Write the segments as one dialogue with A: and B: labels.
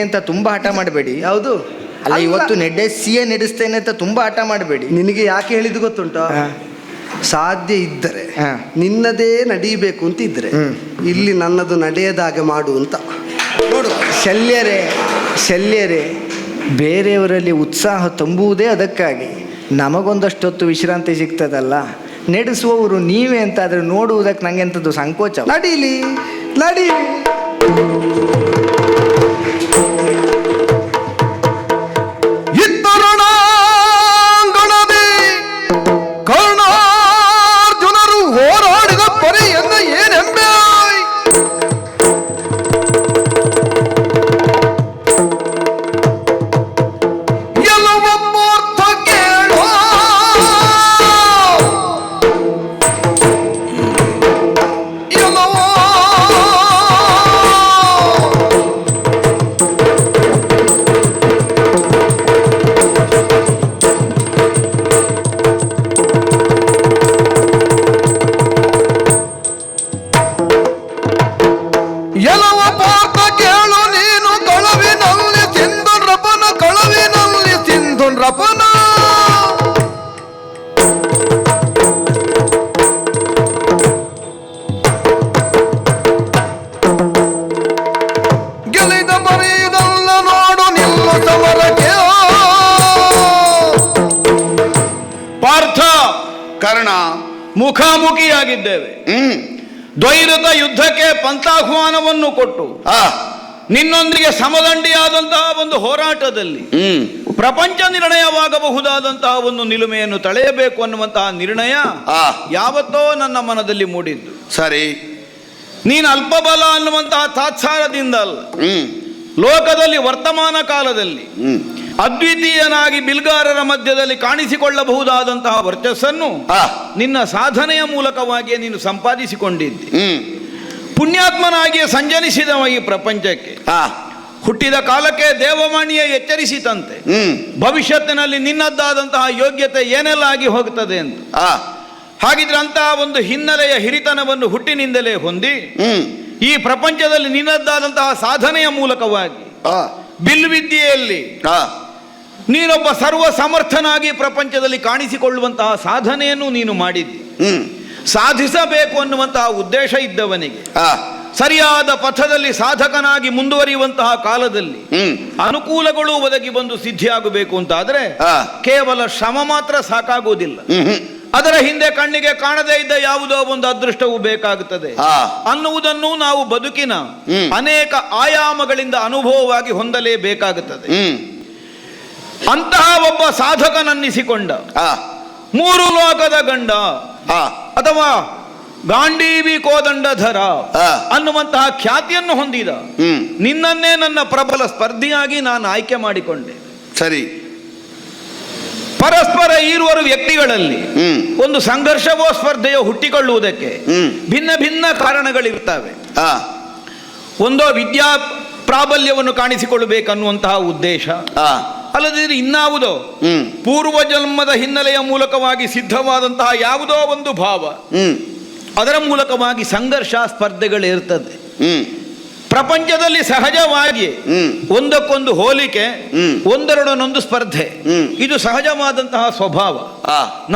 A: ಅಂತ ತುಂಬಾ ಹಠ ಮಾಡಬೇಡಿ.
B: ಯಾವುದು
A: ಅಲ್ಲ, ಇವತ್ತು ನಡೆಸ್ತೇನೆ ಅಂತ ತುಂಬಾ ಹಠ ಮಾಡಬೇಡಿ.
B: ನಿನಗೆ ಯಾಕೆ ಹೇಳಿದ್ದು ಗೊತ್ತುಂಟಾ? ಸಾಧ್ಯ ಇದ್ದರೆ ನಿನ್ನದೇ ನಡೀಬೇಕು ಅಂತ ಇದ್ರೆ ಇಲ್ಲಿ ನನ್ನದು ನಡೆಯದಾಗೆ ಮಾಡು ಅಂತ
A: ನೋಡು. ಶಲ್ಯರೇ ಬೇರೆಯವರಲ್ಲಿ ಉತ್ಸಾಹ ತುಂಬುವುದೇ ಅದಕ್ಕಾಗಿ. ನಮಗೊಂದಷ್ಟೊತ್ತು ವಿಶ್ರಾಂತಿ ಸಿಗ್ತದಲ್ಲ, ನಡೆಸುವವರು ನೀವೇ ಅಂತಾದ್ರೆ ನೋಡುವುದಕ್ಕೆ ನಂಗೆ ಎಂಥದ್ದು ಸಂಕೋಚ.
B: ನಡೀಲಿ.
C: ಕರ್ಣಾರ್ಜುನರು ಹೋರಾಡಿದ ಪರಿಯನ್ನು ಏನೆಂಬೆ ಎಲ್ಲವೊಬ್ಬರ್ಥ ಕೇಳೋ ಎಲ್ಲವೋ ಎಲ್ಲವ ಪಾರ್ಥ ಕೇಳು ನೀನು ಕಳವಿನಲ್ಲಿ ಸಿಂಧುರಪನ ಗೆಲಿದ ಮರಿದಲ್ಲ ನೋಡು ನಿಲ್ಲ ಸಮರಕ್ಕೆ.
D: ಪಾರ್ಥ, ಕರ್ಣ ಮುಖಾಮುಖಿಯಾಗಿದ್ದೇವೆ. ದ್ವೈರಥ ಯುದ್ಧಕ್ಕೆ ಪಂಥಾಹ್ವಾನವನ್ನು ಕೊಟ್ಟು ನಿನ್ನೊಂದಿಗೆ ಸಮದಂಡಿಯಾದಂತಹ ಒಂದು ಹೋರಾಟದಲ್ಲಿ ಪ್ರಪಂಚ ನಿರ್ಣಯವಾಗಬಹುದಾದಂತಹ ಒಂದು ನಿಲುಮೆಯನ್ನು ತಳೆಯಬೇಕು ಅನ್ನುವಂತಹ ನಿರ್ಣಯ ಯಾವತ್ತೋ ನನ್ನ ಮನದಲ್ಲಿ ಮೂಡಿದ್ದು.
C: ಸರಿ,
D: ನೀನು ಅಲ್ಪಬಲ ಅನ್ನುವಂತಹ ತಾತ್ಸಾರದಿಂದ ಅಲ್ಲ, ಲೋಕದಲ್ಲಿ ವರ್ತಮಾನ ಕಾಲದಲ್ಲಿ ಅದ್ವಿತೀಯನಾಗಿ ಬಿಲ್ಗಾರರ ಮಧ್ಯದಲ್ಲಿ ಕಾಣಿಸಿಕೊಳ್ಳಬಹುದಾದಂತಹ ವರ್ಚಸ್ಸನ್ನು ನಿನ್ನ ಸಾಧನೆಯ ಮೂಲಕವಾಗಿಯೇ ನೀನು ಸಂಪಾದಿಸಿಕೊಂಡಿದ್ದಿ. ಪುಣ್ಯಾತ್ಮನಾಗಿಯೇ ಸಂಜನಿಸಿದವ ಈ ಪ್ರಪಂಚಕ್ಕೆ. ಹುಟ್ಟಿದ ಕಾಲಕ್ಕೆ ದೇವವಾಣಿಯೇ ಎಚ್ಚರಿಸಿತಂತೆ, ಭವಿಷ್ಯತ್ತಿನಲ್ಲಿ ನಿನ್ನದ್ದಾದಂತಹ ಯೋಗ್ಯತೆ ಏನೆಲ್ಲ ಆಗಿ ಹೋಗ್ತದೆ ಅಂತ. ಹಾಗಿದ್ರೆ ಅಂತಹ ಒಂದು ಹಿನ್ನೆಲೆಯ ಹಿರಿತನವನ್ನು ಹುಟ್ಟಿನಿಂದಲೇ ಹೊಂದಿ ಈ ಪ್ರಪಂಚದಲ್ಲಿ ನಿನ್ನದ್ದಾದಂತಹ ಸಾಧನೆಯ ಮೂಲಕವಾಗಿ ಬಿಲ್ವಿದ್ಯೆಯಲ್ಲಿ ನೀನೊಬ್ಬ ಸರ್ವ ಸಮರ್ಥನಾಗಿ ಪ್ರಪಂಚದಲ್ಲಿ ಕಾಣಿಸಿಕೊಳ್ಳುವಂತಹ ಸಾಧನೆಯನ್ನು ನೀನು ಮಾಡಿದ್ದಿ. ಸಾಧಿಸಬೇಕು ಅನ್ನುವಂತಹ ಉದ್ದೇಶ ಇದ್ದವನಿಗೆ ಸರಿಯಾದ ಪಥದಲ್ಲಿ ಸಾಧಕನಾಗಿ ಮುಂದುವರಿಯುವಂತಹ ಕಾಲದಲ್ಲಿ ಅನುಕೂಲಗಳು ಒದಗಿ ಬಂದು ಸಿದ್ಧಿಯಾಗಬೇಕು ಅಂತಾದ್ರೆ ಕೇವಲ ಶ್ರಮ ಮಾತ್ರ ಸಾಕಾಗುವುದಿಲ್ಲ. ಅದರ ಹಿಂದೆ ಕಣ್ಣಿಗೆ ಕಾಣದೇ ಇದ್ದ ಯಾವುದೋ ಒಂದು ಅದೃಷ್ಟವು ಬೇಕಾಗುತ್ತದೆ ಅನ್ನುವುದನ್ನು ನಾವು ಬದುಕಿನ ಅನೇಕ ಆಯಾಮಗಳಿಂದ ಅನುಭವವಾಗಿ ಹೊಂದಲೇಬೇಕಾಗುತ್ತದೆ. ಅಂತಹ ಒಬ್ಬ ಸಾಧಕನನ್ನಿಸಿಕೊಂಡ ಮೂರು ಲೋಕದ ಗಂಡ ಅಥವಾ ಗಾಂಡೀವಿ ಕೋದಂಡಧರ ಅನ್ನುವಂತಹ ಖ್ಯಾತಿಯನ್ನು ಹೊಂದಿದ ನಿನ್ನನ್ನೇ ನನ್ನ ಪ್ರಬಲ ಸ್ಪರ್ಧಿಯಾಗಿ ನಾನು ಆಯ್ಕೆ ಮಾಡಿಕೊಂಡೆ.
C: ಸರಿ,
D: ಪರಸ್ಪರ ಈರುವರು ವ್ಯಕ್ತಿಗಳಲ್ಲಿ ಒಂದು ಸಂಘರ್ಷವೋ ಸ್ಪರ್ಧೆಯೋ ಹುಟ್ಟಿಕೊಳ್ಳುವುದಕ್ಕೆ ಭಿನ್ನ ಭಿನ್ನ ಕಾರಣಗಳಿರ್ತವೆ. ಒಂದೋ ವಿದ್ಯಾ ಪ್ರಾಬಲ್ಯವನ್ನು ಕಾಣಿಸಿಕೊಳ್ಳಬೇಕನ್ನುವಂತಹ ಉದ್ದೇಶ, ಅಲ್ಲದಿದ್ರೆ ಇನ್ನಾವುದೋ ಪೂರ್ವ ಜನ್ಮದ ಹಿನ್ನೆಲೆಯ ಮೂಲಕವಾಗಿ ಸಿದ್ಧವಾದಂತಹ ಯಾವುದೋ ಒಂದು ಭಾವ, ಅದರ ಮೂಲಕವಾಗಿ ಸಂಘರ್ಷ ಸ್ಪರ್ಧೆಗಳಿರ್ತದೆ. ಪ್ರಪಂಚದಲ್ಲಿ ಸಹಜವಾಗಿ ಒಂದಕ್ಕೊಂದು ಹೋಲಿಕೆ, ಒಂದರೊಡನೊಂದು ಸ್ಪರ್ಧೆ, ಇದು ಸಹಜವಾದಂತಹ ಸ್ವಭಾವ.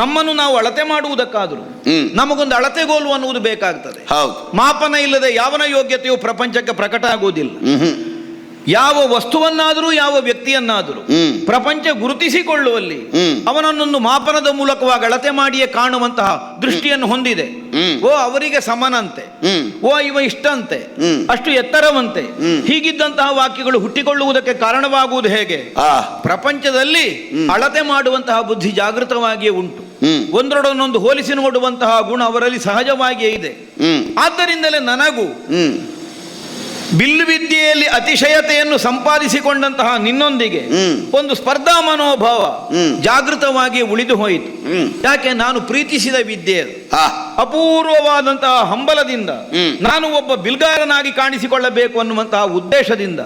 D: ನಮ್ಮನ್ನು ನಾವು ಅಳತೆ ಮಾಡುವುದಕ್ಕಾದರೂ ನಮಗೊಂದು ಅಳತೆಗೋಲು ಅನ್ನುವುದು ಬೇಕಾಗ್ತದೆ. ಮಾಪನ ಇಲ್ಲದೆ ಯಾವನ ಯೋಗ್ಯತೆಯು ಪ್ರಪಂಚಕ್ಕೆ ಪ್ರಕಟ ಆಗುವುದಿಲ್ಲ. ಯಾವ ವಸ್ತುವನ್ನಾದರೂ ಯಾವ ವ್ಯಕ್ತಿಯನ್ನಾದರೂ ಪ್ರಪಂಚ ಗುರುತಿಸಿಕೊಳ್ಳುವಲ್ಲಿ ಅವನನ್ನೊಂದು ಮಾಪನದ ಮೂಲಕವಾಗಿ ಅಳತೆ ಮಾಡಿಯೇ ಕಾಣುವಂತಹ ದೃಷ್ಟಿಯನ್ನು ಹೊಂದಿದೆ. ಓ ಅವರಿಗೆ ಸಮನಂತೆ, ಓ ಇವ ಇಷ್ಟಂತೆ, ಅಷ್ಟು ಎತ್ತರವಂತೆ, ಹೀಗಿದ್ದಂತಹ ವಾಕ್ಯಗಳು ಹುಟ್ಟಿಕೊಳ್ಳುವುದಕ್ಕೆ ಕಾರಣವಾಗುವುದು ಹೇಗೆ? ಪ್ರಪಂಚದಲ್ಲಿ ಅಳತೆ ಮಾಡುವಂತಹ ಬುದ್ಧಿ ಜಾಗೃತವಾಗಿಯೇ ಉಂಟು. ಒಂದರೊಡನೊಂದು ಹೋಲಿಸಿ ನೋಡುವಂತಹ ಗುಣ ಅವರಲ್ಲಿ ಸಹಜವಾಗಿಯೇ ಇದೆ. ಆದ್ದರಿಂದಲೇ ನನಗೂ ಬಿಲ್ವಿದ್ಯೆಯಲ್ಲಿ ಅತಿಶಯತೆಯನ್ನು ಸಂಪಾದಿಸಿಕೊಂಡಂತಹ ನಿನ್ನೊಂದಿಗೆ ಒಂದು ಸ್ಪರ್ಧಾ ಮನೋಭಾವ ಜಾಗೃತವಾಗಿ ಉಳಿದು ಹೋಯಿತು. ಯಾಕೆ? ನಾನು ಪ್ರೀತಿಸಿದ ವಿದ್ಯೆ ಅಪೂರ್ವವಾದಂತಹ ಹಂಬಲದಿಂದ ನಾನು ಒಬ್ಬ ಬಿಲ್ಗಾರನಾಗಿ ಕಾಣಿಸಿಕೊಳ್ಳಬೇಕು ಅನ್ನುವಂತಹ ಉದ್ದೇಶದಿಂದ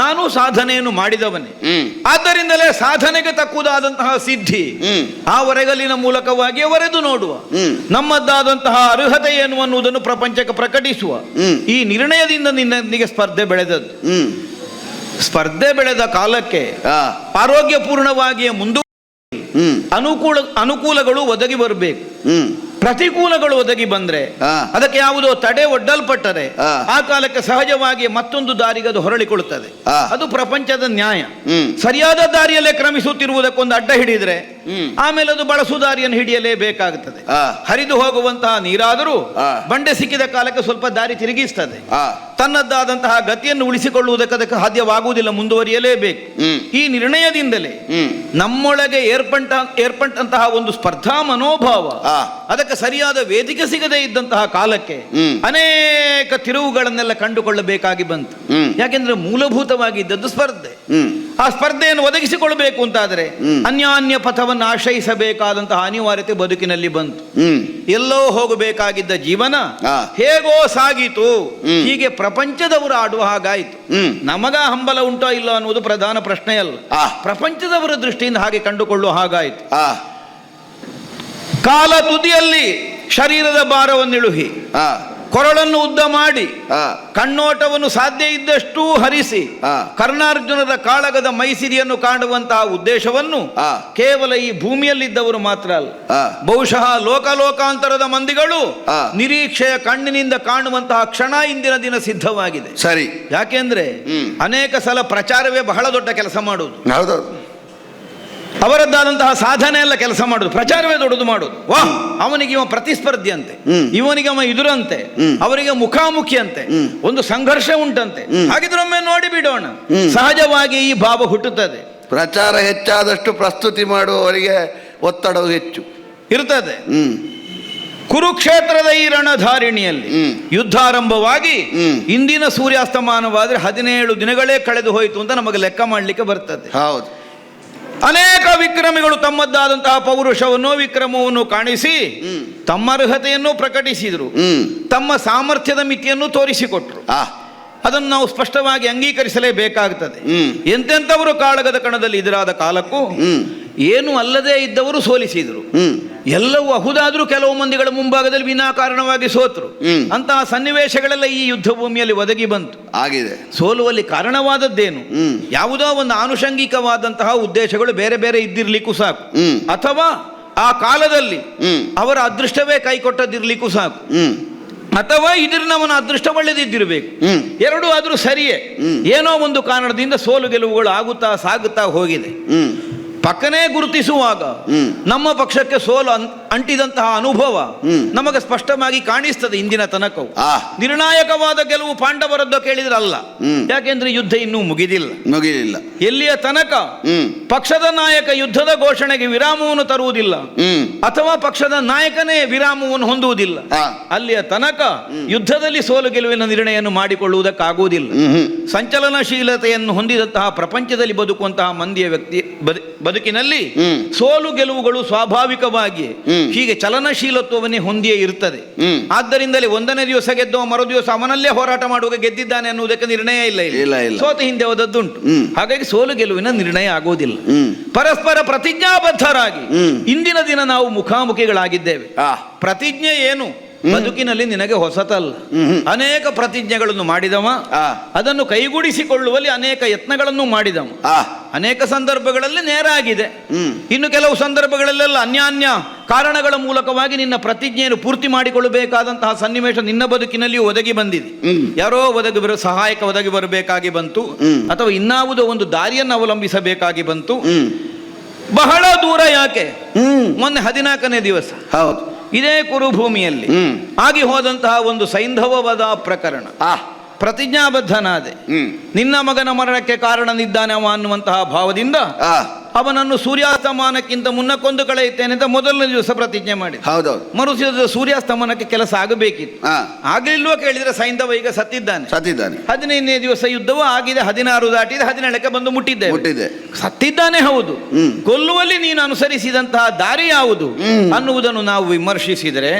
D: ನಾನು ಸಾಧನೆಯನ್ನು ಮಾಡಿದವನೇ. ಆದ್ದರಿಂದಲೇ ಸಾಧನೆಗೆ ತಕ್ಕುದಾದಂತಹ ಸಿದ್ಧಿ ಆ ಒರೆಗಲಿನ ಮೂಲಕವಾಗಿ ಒರೆದು ನೋಡುವ, ನಮ್ಮದ್ದಾದಂತಹ ಅರ್ಹತೆ ಏನು ಅನ್ನುವುದನ್ನು ಪ್ರಪಂಚಕ್ಕೆ ಪ್ರಕಟಿಸುವ ಈ ನಿರ್ಣಯದಿಂದ ನಿನ್ನೊಂದಿಗೆ ಸ್ಪರ್ಧೆ ಬೆಳೆದದ್ದು. ಸ್ಪರ್ಧೆ ಬೆಳೆದ ಕಾಲಕ್ಕೆ
E: ಆ,
D: ಆರೋಗ್ಯಪೂರ್ಣವಾಗಿ ಮುಂದೆ
E: ಹ್ಮ್
D: ಅನುಕೂಲಗಳು ಒದಗಿ ಬರಬೇಕು.
E: ಹ್ಮ್
D: ಪ್ರತಿಕೂಲಗಳು ಒದಗಿ ಬಂದ್ರೆ
E: ಆ.
D: ಅದಕ್ಕೆ ಯಾವುದೋ ತಡೆ ಒಡ್ಡಲ್ಪಟ್ಟರೆ
E: ಆ.
D: ಆ ಕಾಲಕ್ಕೆ ಸಹಜವಾಗಿ ಮತ್ತೊಂದು ದಾರಿಗೆ ಅದು ಹೊರಳಿಕೊಳ್ಳುತ್ತದೆ.
E: ಆ.
D: ಅದು ಪ್ರಪಂಚದ ನ್ಯಾಯ.
E: ಹ್ಮ್.
D: ಸರಿಯಾದ ದಾರಿಯಲ್ಲೇ ಕ್ರಮಿಸುತ್ತಿರುವುದಕ್ಕೊಂದು ಅಡ್ಡ ಹಿಡಿದ್ರೆ
E: ಹ್ಮ್.
D: ಆಮೇಲೆ ಅದು ಬಳಸು ದಾರಿಯನ್ನು ಹಿಡಿಯಲೇಬೇಕಾಗುತ್ತದೆ.
E: ಆ.
D: ಹರಿದು ಹೋಗುವಂತಹ ನೀರಾದರೂ
E: ಆ.
D: ಬಂಡೆ ಸಿಕ್ಕಿದ ಕಾಲಕ್ಕೆ ಸ್ವಲ್ಪ ದಾರಿ ತಿರುಗಿಸ್ತದೆ.
E: ಆ,
D: ತನ್ನದ್ದಾದಂತಹ ಗತಿಯನ್ನು ಉಳಿಸಿಕೊಳ್ಳುವುದಕ್ಕೆ ಅದಕ್ಕೆ ಸಾಧ್ಯವಾಗುವುದಿಲ್ಲ, ಮುಂದುವರಿಯಲೇಬೇಕು.
E: ಹ್ಮ್.
D: ಈ ನಿರ್ಣಯದಿಂದಲೇ
E: ಹ್ಮ್.
D: ನಮ್ಮೊಳಗೆ ಏರ್ಪಟ್ಟಂತಹ ಒಂದು ಸ್ಪರ್ಧಾ ಮನೋಭಾವ,
E: ಆ.
D: ಅದಕ್ಕೆ ಸರಿಯಾದ ವೇದಿಕೆ ಸಿಗದೇ ಇದ್ದಂತಹ ಕಾಲಕ್ಕೆ
E: ಹ್ಮ್.
D: ಅನೇಕ ತಿರುವುಗಳನ್ನೆಲ್ಲ ಕಂಡುಕೊಳ್ಳಬೇಕಾಗಿ ಬಂತು.
E: ಹ್ಮ್.
D: ಯಾಕೆಂದ್ರೆ ಮೂಲಭೂತವಾಗಿ ಇದ್ದದ್ದು ಸ್ಪರ್ಧೆ.
E: ಹ್ಮ್
D: ಆ ಸ್ಪರ್ಧೆಯನ್ನು ಒದಗಿಸಿಕೊಳ್ಳಬೇಕು ಅಂತಾದರೆ ಅನ್ಯಾನ್ಯ ಪಥವನ್ನು ಆಶ್ರಯಿಸಬೇಕಾದಂತಹ ಅನಿವಾರ್ಯತೆ ಬದುಕಿನಲ್ಲಿ ಬಂತು.
E: ಹ್ಮ್
D: ಎಲ್ಲೋ ಹೋಗಬೇಕಾಗಿದ್ದ ಜೀವನ
E: ಆ.
D: ಹೇಗೋ ಸಾಗಿತು.
E: ಹ್ಮ್.
D: ಹೀಗೆ ಪ್ರಪಂಚದವರು ಆಡುವ ಹಾಗಾಯಿತು.
E: ಹ್ಮ್.
D: ನಮಗ ಹಂಬಲ ಉಂಟೋ ಇಲ್ಲೋ ಅನ್ನುವುದು ಪ್ರಧಾನ ಪ್ರಶ್ನೆಯಲ್ಲ.
E: ಆ.
D: ಪ್ರಪಂಚದವರ ದೃಷ್ಟಿಯಿಂದ ಹಾಗೆ ಕಂಡುಕೊಳ್ಳುವ ಹಾಗಾಯಿತು.
E: ಆ,
D: ಕಾಲ ತುದಿಯಲ್ಲಿ ಶರೀರದ ಭಾರವನ್ನಿಳುಹಿ,
E: ಆ,
D: ಕೊರಳನ್ನು ಉದ್ದ ಮಾಡಿ,
E: ಆ,
D: ಕಣ್ಣೋಟವನ್ನು ಸಾಧ್ಯ ಇದ್ದಷ್ಟೂ ಹರಿಸಿ,
E: ಆ.
D: ಕರ್ಣಾರ್ಜುನದ ಕಾಳಗದ ಮೈಸಿರಿಯನ್ನು ಕಾಣುವಂತಹ ಉದ್ದೇಶವನ್ನು
E: ಆ.
D: ಕೇವಲ ಈ ಭೂಮಿಯಲ್ಲಿದ್ದವರು ಮಾತ್ರ ಅಲ್ಲ,
E: ಆ.
D: ಬಹುಶಃ ಲೋಕಾಂತರದ ಮಂದಿಗಳು
E: ಆ.
D: ನಿರೀಕ್ಷೆಯ ಕಣ್ಣಿನಿಂದ ಕಾಣುವಂತಹ ಕ್ಷಣ ಇಂದಿನ ದಿನ ಸಿದ್ಧವಾಗಿದೆ.
E: ಸರಿ.
D: ಯಾಕೆಂದ್ರೆ
E: ಹ್ಮ್.
D: ಅನೇಕ ಸಲ ಪ್ರಚಾರವೇ ಬಹಳ ದೊಡ್ಡ ಕೆಲಸ ಮಾಡುವುದು,
E: ಹೌದೌದು.
D: ಅವರದ್ದಾದಂತಹ ಸಾಧನೆ ಎಲ್ಲ ಕೆಲಸ ಮಾಡುದು, ಪ್ರಚಾರವೇ ದೊಡ್ಡದು ಮಾಡುದು. ವಾಹ್, ಅವನಿಗೆ ಇವ ಪ್ರತಿಸ್ಪರ್ಧಿ ಅಂತೆ, ಇವನಿಗೆ ಅವ ಎದುರಂತೆ, ಅವರಿಗೆ ಮುಖಾಮುಖಿ ಅಂತೆ, ಒಂದು ಸಂಘರ್ಷ ಉಂಟಂತೆ. ಹಾಗಿದ್ರೊಮ್ಮೆ ನೋಡಿ ಬಿಡೋಣ. ಸಹಜವಾಗಿ ಈ ಭಾವ ಹುಟ್ಟುತ್ತದೆ.
E: ಪ್ರಚಾರ ಹೆಚ್ಚಾದಷ್ಟು ಪ್ರಸ್ತುತಿ ಮಾಡುವವರಿಗೆ ಒತ್ತಡವು ಹೆಚ್ಚು
D: ಇರ್ತದೆ.
E: ಹ್ಮ್
D: ಕುರುಕ್ಷೇತ್ರದ ಈ ರಣಧಾರಿಣಿಯಲ್ಲಿ ಯುದ್ಧಾರಂಭವಾಗಿ ಇಂದಿನ ಸೂರ್ಯಾಸ್ತಮಾನವಾದ್ರೆ 17 ದಿನಗಳೇ ಕಳೆದು ಹೋಯಿತು ಅಂತ ನಮಗೆ ಲೆಕ್ಕ ಮಾಡಲಿಕ್ಕೆ ಬರ್ತದೆ.
E: ಹೌದು.
D: ಅನೇಕ ವಿಕ್ರಮಿಗಳು ತಮ್ಮದ್ದಾದಂತಹ ಪೌರುಷವನ್ನು ವಿಕ್ರಮವನ್ನು ಕಾಣಿಸಿ ತಮ್ಮ ಅರ್ಹತೆಯನ್ನು ಪ್ರಕಟಿಸಿದರು, ತಮ್ಮ ಸಾಮರ್ಥ್ಯದ ಮಿತಿಯನ್ನು ತೋರಿಸಿಕೊಟ್ರು.
E: ಆ,
D: ಅದನ್ನು ನಾವು ಸ್ಪಷ್ಟವಾಗಿ ಅಂಗೀಕರಿಸಲೇಬೇಕಾಗುತ್ತದೆ. ಎಂತೆಂಥವರು ಕಾಳಗದ ಕಣದಲ್ಲಿ ಎದುರಾದ ಕಾಲಕ್ಕೂ ಏನು ಅಲ್ಲದೆ ಇದ್ದವರು ಸೋಲಿಸಿದರು. ಎಲ್ಲವೂ ಅಹುದಾದ್ರೂ ಕೆಲವು ಮಂದಿಗಳ ಮುಂಭಾಗದಲ್ಲಿ ವಿನಾಕಾರಣವಾಗಿ ಸೋತರು. ಅಂತಹ ಸನ್ನಿವೇಶಗಳೆಲ್ಲ ಈ ಯುದ್ಧ ಭೂಮಿಯಲ್ಲಿ ಒದಗಿ ಬಂತು.
E: ಆಗಿದೆ.
D: ಸೋಲುವಲ್ಲಿ ಕಾರಣವಾದದ್ದೇನು? ಯಾವುದೋ ಒಂದು ಆನುಷಂಗಿಕವಾದಂತಹ ಉದ್ದೇಶಗಳು ಬೇರೆ ಬೇರೆ ಇದ್ದಿರ್ಲಿಕ್ಕೂ ಸಾಕು, ಅಥವಾ ಆ ಕಾಲದಲ್ಲಿ ಅವರ ಅದೃಷ್ಟವೇ ಕೈಕೊಟ್ಟದಿರ್ಲಿಕ್ಕೂ ಸಾಕು, ಅಥವಾ ಇದರಿನವನ ಅದೃಷ್ಟ ಒಳ್ಳೆದಿದ್ದಿರಬೇಕು. ಎರಡೂ ಆದ್ರೂ ಸರಿಯೇ. ಏನೋ ಒಂದು ಕಾರಣದಿಂದ ಸೋಲು ಗೆಲುವುಗಳು ಆಗುತ್ತಾ ಸಾಗುತ್ತಾ ಹೋಗಿದೆ. ಪಕ್ಕನೇ ಗುರುತಿಸುವಾಗ ನಮ್ಮ ಪಕ್ಷಕ್ಕೆ ಸೋಲು ಅಂಟಿದಂತಹ ಅನುಭವ ನಮಗೆ ಸ್ಪಷ್ಟವಾಗಿ ಕಾಣಿಸ್ತದೆ. ಇಂದಿನ ತನಕವು ನಿರ್ಣಾಯಕವಾದ ಗೆಲುವು ಪಾಂಡವರದ್ದು ಕೇಳಿದ್ರಲ್ಲ, ಯಾಕೆಂದ್ರೆ ಯುದ್ಧ ಇನ್ನೂ ಮುಗಿದಿಲ್ಲ. ಎಲ್ಲಿಯ ತನಕ ಪಕ್ಷದ ನಾಯಕ ಯುದ್ಧದ ಘೋಷಣೆಗೆ ವಿರಾಮವನ್ನು ತರುವುದಿಲ್ಲ, ಅಥವಾ ಪಕ್ಷದ ನಾಯಕನೇ ವಿರಾಮವನ್ನು ಹೊಂದುವುದಿಲ್ಲ, ಅಲ್ಲಿಯ ತನಕ ಯುದ್ಧದಲ್ಲಿ ಸೋಲು ಗೆಲುವಿನ ನಿರ್ಣಯವನ್ನು ಮಾಡಿಕೊಳ್ಳುವುದಕ್ಕಾಗುವುದಿಲ್ಲ. ಸಂಚಲನಶೀಲತೆಯನ್ನು ಹೊಂದಿದಂತಹ ಪ್ರಪಂಚದಲ್ಲಿ ಬದುಕುವಂತಹ ಮಂದಿಯ ಬದುಕಿನಲ್ಲಿ ಸೋಲು ಗೆಲುವುಗಳು ಸ್ವಾಭಾವಿಕವಾಗಿ ಹೀಗೆ ಚಲನಶೀಲತ್ವವನ್ನೇ ಹೊಂದಿಯೇ ಇರ್ತದೆ. ಆದ್ದರಿಂದಲೇ ಒಂದನೇ ದಿವಸ ಗೆದ್ದವ ಮರು ದಿವಸ ಅವನಲ್ಲೇ ಹೋರಾಟ ಮಾಡುವಾಗ ಗೆದ್ದಿದ್ದಾನೆ ಅನ್ನುವುದಕ್ಕೆ ನಿರ್ಣಯ ಇಲ್ಲ. ಸೋತ ಹಿಂದೆ ಹೋದದ್ದುಂಟು. ಹಾಗಾಗಿ ಸೋಲು ಗೆಲುವಿನ ನಿರ್ಣಯ ಆಗುವುದಿಲ್ಲ. ಪರಸ್ಪರ ಪ್ರತಿಜ್ಞಾಬದ್ಧರಾಗಿ ಇಂದಿನ ದಿನ ನಾವು ಮುಖಾಮುಖಿಗಳಾಗಿದ್ದೇವೆ. ಪ್ರತಿಜ್ಞೆ ಏನು? ಬದುಕಿನಲ್ಲಿ ನಿನಗೆ ಹೊಸತಲ್ಲ. ಅನೇಕ ಪ್ರತಿಜ್ಞೆಗಳನ್ನು ಮಾಡಿದವ, ಅದನ್ನು ಕೈಗೂಡಿಸಿಕೊಳ್ಳುವಲ್ಲಿ ಅನೇಕ ಯತ್ನಗಳನ್ನು ಮಾಡಿದವ. ಅನೇಕ ಸಂದರ್ಭಗಳಲ್ಲಿ ನೇರ ಆಗಿದೆ, ಇನ್ನು ಕೆಲವು ಸಂದರ್ಭಗಳಲ್ಲೆಲ್ಲ ಅನ್ಯಾನ್ಯ ಕಾರಣಗಳ ಮೂಲಕವಾಗಿ ನಿನ್ನ ಪ್ರತಿಜ್ಞೆಯನ್ನು ಪೂರ್ತಿ ಮಾಡಿಕೊಳ್ಳಬೇಕಾದಂತಹ ಸನ್ನಿವೇಶ ನಿನ್ನ ಬದುಕಿನಲ್ಲಿ ಒದಗಿ ಬಂದಿದೆ. ಯಾರೋ ಸಹಾಯಕ ಒದಗಿ ಬರಬೇಕಾಗಿ ಬಂತು, ಅಥವಾ ಇನ್ನಾವುದೋ ಒಂದು ದಾರಿಯನ್ನು ಅವಲಂಬಿಸಬೇಕಾಗಿ ಬಂತು. ಬಹಳ ದೂರ ಯಾಕೆ, ಮೊನ್ನೆ 14ನೇ ದಿವಸ
E: ಹೌದು,
D: ಇದೇ ಕುರುಭೂಮಿಯಲ್ಲಿ ಆಗಿ ಹೋದಂತಹ ಒಂದು ಸೈಂಧವವದ ಪ್ರಕರಣ. ಪ್ರತಿಜ್ಞಾಬದ್ಧನಾದೆ, ನಿನ್ನ ಮಗನ ಮರಣಕ್ಕೆ ಕಾರಣನಿದ್ದಾನೆ ಅವ ಅನ್ನುವಂತಹ ಭಾವದಿಂದ ಅವನನ್ನು ಸೂರ್ಯಾಸ್ತಮಾನಕ್ಕಿಂತ ಮುನ್ನ ಕೊಂದು ಕಳೆಯುತ್ತೇನೆ ಅಂತ ಮೊದಲನೇ ದಿವಸ ಪ್ರತಿಜ್ಞೆ ಮಾಡಿ, ಮರುದಿವಸ ಸೂರ್ಯಾಸ್ತಮಾನಕ್ಕೆ ಕೆಲಸ ಆಗಬೇಕಿತ್ತು. ಆಗಲಿಲ್ವೋ ಕೇಳಿದ್ರೆ ಸೈಂಧವ ಈಗ ಸತ್ತಿದ್ದಾನೆ. 15ನೇ ದಿವಸ ಯುದ್ಧವೂ ಆಗಿದೆ, 16 ದಾಟಿದೆ, 17ಕ್ಕೆ ಬಂದು ಮುಟ್ಟಿದ್ದೆ. ಸತ್ತಿದ್ದಾನೆ ಹೌದು, ಕೊಲ್ಲುವಲ್ಲಿ ನೀನು ಅನುಸರಿಸಿದಂತಹ ದಾರಿ ಯಾವುದು ಅನ್ನುವುದನ್ನು ನಾವು ವಿಮರ್ಶಿಸಿದರೆ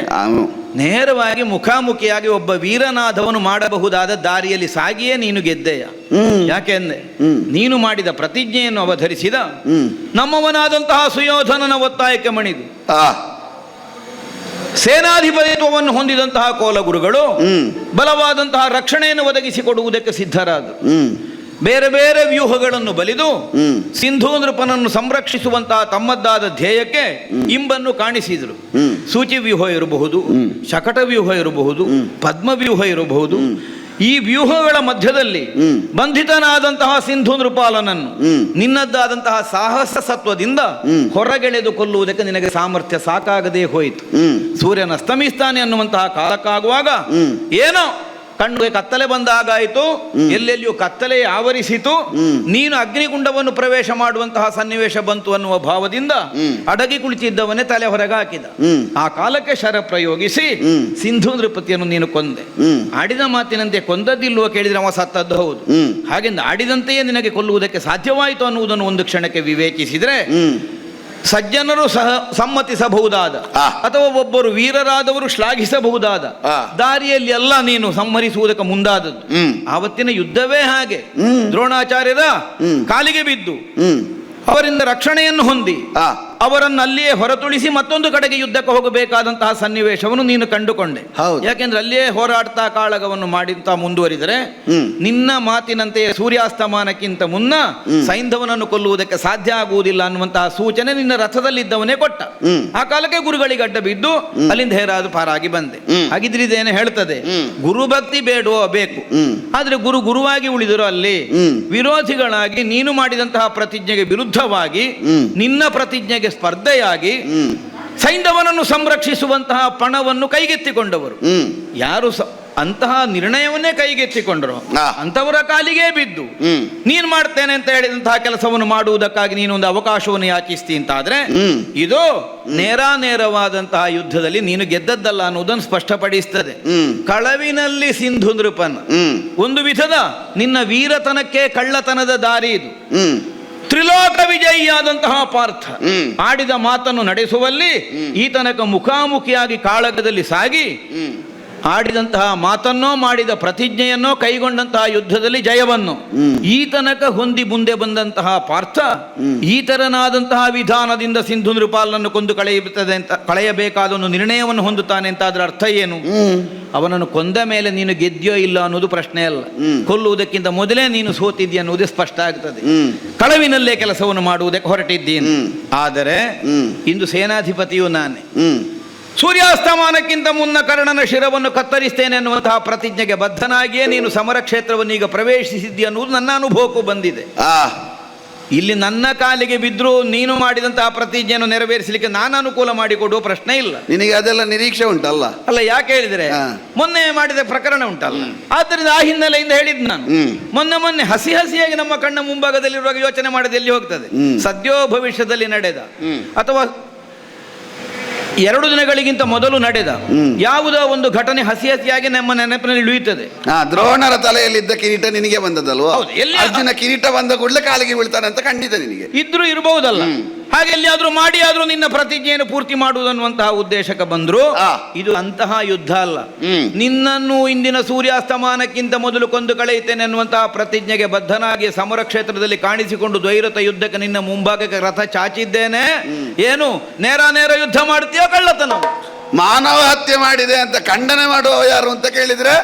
D: ನೇರವಾಗಿ ಮುಖಾಮುಖಿಯಾಗಿ ಒಬ್ಬ ವೀರನಾದವನು ಮಾಡಬಹುದಾದ ದಾರಿಯಲ್ಲಿ ಸಾಗಿಯೇ ನೀನು ಗೆದ್ದೆಯ. ಯಾಕೆಂದ್ರೆ ನೀನು ಮಾಡಿದ ಪ್ರತಿಜ್ಞೆಯನ್ನು ಅವಧರಿಸಿದ ನಮ್ಮವನಾದಂತಹ ಸುಯೋಧನನ ಒತ್ತಾಯಕ್ಕೆ ಮಣಿದು ಸೇನಾಧಿಪತಿತ್ವವನ್ನು ಹೊಂದಿದಂತಹ ಕೋಲಗುರುಗಳು ಬಲವಾದಂತಹ ರಕ್ಷಣೆಯನ್ನು ಒದಗಿಸಿಕೊಡುವುದಕ್ಕೆ ಸಿದ್ಧರಾದರು. ಬೇರೆ ಬೇರೆ ವ್ಯೂಹಗಳನ್ನು ಬಲಿದು ಸಿಂಧೂ ನೃಪನನ್ನು ಸಂರಕ್ಷಿಸುವಂತಹ ತಮ್ಮದ್ದಾದ ಧ್ಯೇಯಕ್ಕೆ ಇಂಬನ್ನು ಕಾಣಿಸಿದರು. ಸೂಚಿ ವ್ಯೂಹ ಇರಬಹುದು, ಶಕಟ ವ್ಯೂಹ ಇರಬಹುದು, ಪದ್ಮ ವ್ಯೂಹ ಇರಬಹುದು. ಈ ವ್ಯೂಹಗಳ ಮಧ್ಯದಲ್ಲಿ ಬಂಧಿತನಾದಂತಹ ಸಿಂಧೂ ನೃಪಾಲನನ್ನು ನಿನ್ನದ್ದಾದಂತಹ ಸಾಹಸ ಸತ್ವದಿಂದ ಹೊರಗೆಳೆದು ಕೊಲ್ಲುವುದಕ್ಕೆ ನಿನಗೆ ಸಾಮರ್ಥ್ಯ ಸಾಕಾಗದೇ ಹೋಯಿತು. ಸೂರ್ಯನ ಅಸ್ತಮಿಸ್ತಾನೆ ಅನ್ನುವಂತಹ ಕಾಲಕ್ಕಾಗುವಾಗ ಏನೋ ಕಣ್ಣು ಕತ್ತಲೆ ಬಂದಾಗಾಯಿತು, ಎಲ್ಲೆಲ್ಲಿಯೂ ಕತ್ತಲೆ ಆವರಿಸಿತು. ನೀನು ಅಗ್ನಿಗುಂಡವನ್ನು ಪ್ರವೇಶ ಮಾಡುವಂತಹ ಸನ್ನಿವೇಶ ಬಂತು ಅನ್ನುವ ಭಾವದಿಂದ ಅಡಗಿ ಕುಳಿತಿದ್ದವನೇ ತಲೆ ಹೊರಗೆ ಹಾಕಿದ. ಆ ಕಾಲಕ್ಕೆ ಶರ ಪ್ರಯೋಗಿಸಿ ಸಿಂಧೂ ನೃಪತಿಯನ್ನು ನೀನು ಕೊಂದೆ. ಆಡಿದ ಮಾತಿನಂತೆ ಕೊಂದದ್ದಿಲ್ವೋ ಕೇಳಿದ್ರೆ ಅವ ಸತ್ತದ್ದು ಹೌದು. ಹಾಗೆಂದು ಆಡಿದಂತೆಯೇ ನಿನಗೆ ಕೊಲ್ಲುವುದಕ್ಕೆ ಸಾಧ್ಯವಾಯಿತು ಅನ್ನುವುದನ್ನು ಒಂದು ಕ್ಷಣಕ್ಕೆ ವಿವೇಚಿಸಿದ್ರೆ ಸಜ್ಜನರು ಸಮ್ಮತಿಸಬಹುದಾದ ಅಥವಾ ಒಬ್ಬರು ವೀರರಾದವರು ಶ್ಲಾಘಿಸಬಹುದಾದ ದಾರಿಯಲ್ಲಿ ಎಲ್ಲ ನೀನು ಸಂಹರಿಸುವುದಕ್ಕೆ ಮುಂದಾದದ್ದು. ಆವತ್ತಿನ ಯುದ್ಧವೇ ಹಾಗೆ. ದ್ರೋಣಾಚಾರ್ಯರ ಕಾಲಿಗೆ ಬಿದ್ದು ಅವರಿಂದ ರಕ್ಷಣೆಯನ್ನು ಹೊಂದಿ ಅವರನ್ನು ಅಲ್ಲಿಯೇ ಹೊರತುಳಿಸಿ ಮತ್ತೊಂದು ಕಡೆಗೆ ಯುದ್ಧಕ್ಕೆ ಹೋಗಬೇಕಾದಂತಹ ಸನ್ನಿವೇಶವನ್ನು ನೀನು ಕಂಡುಕೊಂಡೆ. ಯಾಕೆಂದ್ರೆ ಅಲ್ಲಿಯೇ ಹೋರಾಡ್ತಾ ಕಾಳಗವನ್ನು ಮಾಡಿಂತ ಮುಂದುವರಿದರೆ ನಿನ್ನ ಮಾತಿನಂತೆ ಸೂರ್ಯಾಸ್ತಮಾನಕ್ಕಿಂತ ಮುನ್ನ ಸೈಂಧವನನ್ನು ಕೊಲ್ಲುವುದಕ್ಕೆ ಸಾಧ್ಯ ಆಗುವುದಿಲ್ಲ ಅನ್ನುವಂತಹ ಸೂಚನೆ ನಿನ್ನ ರಥದಲ್ಲಿದ್ದವನೇ ಕೊಟ್ಟ. ಆ ಕಾಲಕ್ಕೆ ಗುರುಗಳಿಗೆ ಅಡ್ಡ ಬಿದ್ದು ಅಲ್ಲಿಂದ ಹೇರಾದು ಪಾರಾಗಿ ಬಂದೆ. ಹಾಗಿದ್ರೆ ಇದೇನು ಹೇಳ್ತದೆ, ಗುರುಭಕ್ತಿ ಬೇಡೋ ಬೇಕು, ಆದ್ರೆ ಗುರುವಾಗಿ ಉಳಿದರು ಅಲ್ಲಿ ವಿರೋಧಿಗಳಾಗಿ ನೀನು ಮಾಡಿದಂತಹ ಪ್ರತಿಜ್ಞೆಗೆ ವಿರುದ್ಧವಾಗಿ ನಿನ್ನ ಪ್ರತಿಜ್ಞೆಗೆ ಸ್ಪರ್ಧೆಯಾಗಿ ಸೈಂಧವನನ್ನು ಸಂರಕ್ಷಿಸುವಂತಹ ಪಣವನ್ನು ಕೈಗೆತ್ತಿಕೊಂಡವರು ಯಾರು ಅಂತಹ ನಿರ್ಣಯವನ್ನೇ ಕೈಗೆತ್ತಿಕೊಂಡರು ಅಂತವರ ಕಾಲಿಗೆ ಬಿದ್ದು ನೀನು ಮಾಡ್ತೇನೆ ಅಂತ ಹೇಳಿದಂತಹ ಕೆಲಸವನ್ನು ಮಾಡುವುದಕ್ಕಾಗಿ ನೀನೊಂದು ಅವಕಾಶವನ್ನು ಯಾಚಿಸ್ತಿ ಅಂತಾದ್ರೆ ಇದು ನೇರವಾದಂತಹ ಯುದ್ಧದಲ್ಲಿ ನೀನು ಗೆದ್ದದ್ದಲ್ಲ ಅನ್ನುವುದನ್ನು ಸ್ಪಷ್ಟಪಡಿಸ್ತದೆ. ಕಳವಿನಲ್ಲಿ ಸಿಂಧು ನೃಪನ್ ಒಂದು ವಿಧದ ನಿನ್ನ ವೀರತನಕ್ಕೆ ಕಳ್ಳತನದ ದಾರಿ ಇದು. ತ್ರಿಲೋಕ ವಿಜಯಿಯಾದಂತಹ ಪಾರ್ಥ ಆಡಿದ ಮಾತನ್ನು ನಡೆಸುವಲ್ಲಿ ಈ ತನಕ ಮುಖಾಮುಖಿಯಾಗಿ ಕಾಳಗದಲ್ಲಿ ಸಾಗಿ ಆಡಿದಂತಹ ಮಾತನ್ನೋ ಮಾಡಿದ ಪ್ರತಿಜ್ಞೆಯನ್ನೋ ಕೈಗೊಂಡಂತಹ ಯುದ್ಧದಲ್ಲಿ ಜಯವನ್ನು ಈ ತನಕ ಹೊಂದಿ ಮುಂದೆ ಬಂದಂತಹ ಪಾರ್ಥ ಈ ತರನಾದಂತಹ ವಿಧಾನದಿಂದ ಸಿಂಧು ನೃಪಾಲನನ್ನು ಕೊಂದು ಕಳೆಯಬೇಕಾದ ಒಂದು ನಿರ್ಣಯವನ್ನು ಹೊಂದುತ್ತಾನೆ ಅಂತ ಅದರ ಅರ್ಥ ಏನು? ಅವನನ್ನು ಕೊಂದ ಮೇಲೆ ನೀನು ಗೆದ್ಯೋ ಇಲ್ಲ ಅನ್ನೋದು ಪ್ರಶ್ನೆ ಅಲ್ಲ, ಕೊಲ್ಲುವುದಕ್ಕಿಂತ ಮೊದಲೇ ನೀನು ಸೋತಿದ್ದಿ ಅನ್ನುವುದೇ ಸ್ಪಷ್ಟ ಆಗ್ತದೆ. ಕಳವಿನಲ್ಲೇ ಕೆಲಸವನ್ನು ಮಾಡುವುದಕ್ಕೆ ಹೊರಟಿದ್ದೀನಿ. ಆದರೆ ಇಂದು ಸೇನಾಧಿಪತಿಯು ನಾನೇ. ಸೂರ್ಯಾಸ್ತಮಾನಕ್ಕಿಂತ ಮುನ್ನ ಕರ್ಣನ ಶಿರವನ್ನು ಕತ್ತರಿಸ್ತೇನೆ ಅನ್ನುವಂತಹ ಪ್ರತಿಜ್ಞೆಗೆ ಬದ್ಧನಾಗಿಯೇ ನೀನು ಸಮರ ಕ್ಷೇತ್ರವನ್ನು ಈಗ ಪ್ರವೇಶಿಸಿದ್ದಿ ಅನ್ನುವುದು ನನ್ನ ಅನುಭವಕ್ಕೂ ಬಂದಿದೆ. ಇಲ್ಲಿ ನನ್ನ ಕಾಲಿಗೆ ಬಿದ್ದರೂ ನೀನು ಮಾಡಿದಂತಹ ಪ್ರತಿಜ್ಞೆಯನ್ನು ನೆರವೇರಿಸಲಿಕ್ಕೆ ನಾನು ಅನುಕೂಲ ಮಾಡಿಕೊಡುವ ಪ್ರಶ್ನೆ ಇಲ್ಲ.
E: ನಿನಗೆ ಅದೆಲ್ಲ ನಿರೀಕ್ಷೆ ಉಂಟಲ್ಲ?
D: ಅಲ್ಲ, ಯಾಕೆ ಹೇಳಿದ್ರೆ ಮೊನ್ನೆ ಮಾಡಿದ ಪ್ರಕರಣ ಉಂಟಲ್ಲ, ಆದ್ದರಿಂದ ಆ ಹಿನ್ನೆಲೆಯಿಂದ ಹೇಳಿದ್ ನಾನು. ಮೊನ್ನೆ ಹಸಿಯಾಗಿ ನಮ್ಮ ಕಣ್ಣ ಮುಂಭಾಗದಲ್ಲಿರುವಾಗ ಯೋಚನೆ ಮಾಡದೆ ಎಲ್ಲಿ ಹೋಗ್ತದೆ? ಸದ್ಯೋ ಭವಿಷ್ಯದಲ್ಲಿ ನಡೆದ ಅಥವಾ 2 ದಿನಗಳಿಗಿಂತ ಮೊದಲು ನಡೆದ ಯಾವುದೋ ಒಂದು ಘಟನೆ ಹಸಿಯಾಗಿ ನಮ್ಮ ನೆನಪಿನಲ್ಲಿ ಇಳಿಯುತ್ತದೆ.
E: ದ್ರೋಣರ ತಲೆಯಲ್ಲಿದ್ದ ಕಿರೀಟ ನಿನಗೆ ಬಂದದಲ್ವಾ? ಅರ್ಜುನ ಕಿರೀಟ ಬಂದ ಕೂಡಲೇ ಕಾಲಿಗೆ ಬೀಳ್ತಾನೆ ಅಂತ ಖಂಡಿತ ನಿನಗೆ
D: ಇದ್ರೂ ಇರಬಹುದಲ್ಲ. ಹಾಗೆ ಎಲ್ಲಿಯಾದ್ರೂ ಮಾಡಿ ಆದ್ರೂ ನಿನ್ನ ಪ್ರತಿಜ್ಞೆಯನ್ನು ಪೂರ್ತಿ ಮಾಡುವುದನ್ನುವಂತಹ ಉದ್ದೇಶಕ್ಕೆ ಬಂದ್ರು. ಇದು ಅಂತಹ ಯುದ್ಧ ಅಲ್ಲ. ನಿನ್ನನ್ನು ಇಂದಿನ ಸೂರ್ಯಾಸ್ತಮಾನಕ್ಕಿಂತ ಮೊದಲು ಕೊಂದು ಕಳೆಯುತ್ತೇನೆ ಅನ್ನುವಂತಹ ಪ್ರತಿಜ್ಞೆಗೆ ಬದ್ಧನಾಗಿ ಸಮರ ಕ್ಷೇತ್ರದಲ್ಲಿ ಕಾಣಿಸಿಕೊಂಡು ದ್ವೈರಥ ಯುದ್ಧಕ್ಕೆ ನಿನ್ನ ಮುಂಭಾಗಕ್ಕೆ ರಥ ಚಾಚಿದ್ದೇನೆ. ಏನು ನೇರ ಯುದ್ಧ ಮಾಡ್ತೀಯೋ ಕಳ್ಳತನ?
E: ಮಾನವ ಹತ್ಯೆ ಮಾಡಿದೆ ಅಂತ ಖಂಡನೆ ಮಾಡುವ ಯಾರು ಅಂತ ಕೇಳಿದ್ರೆ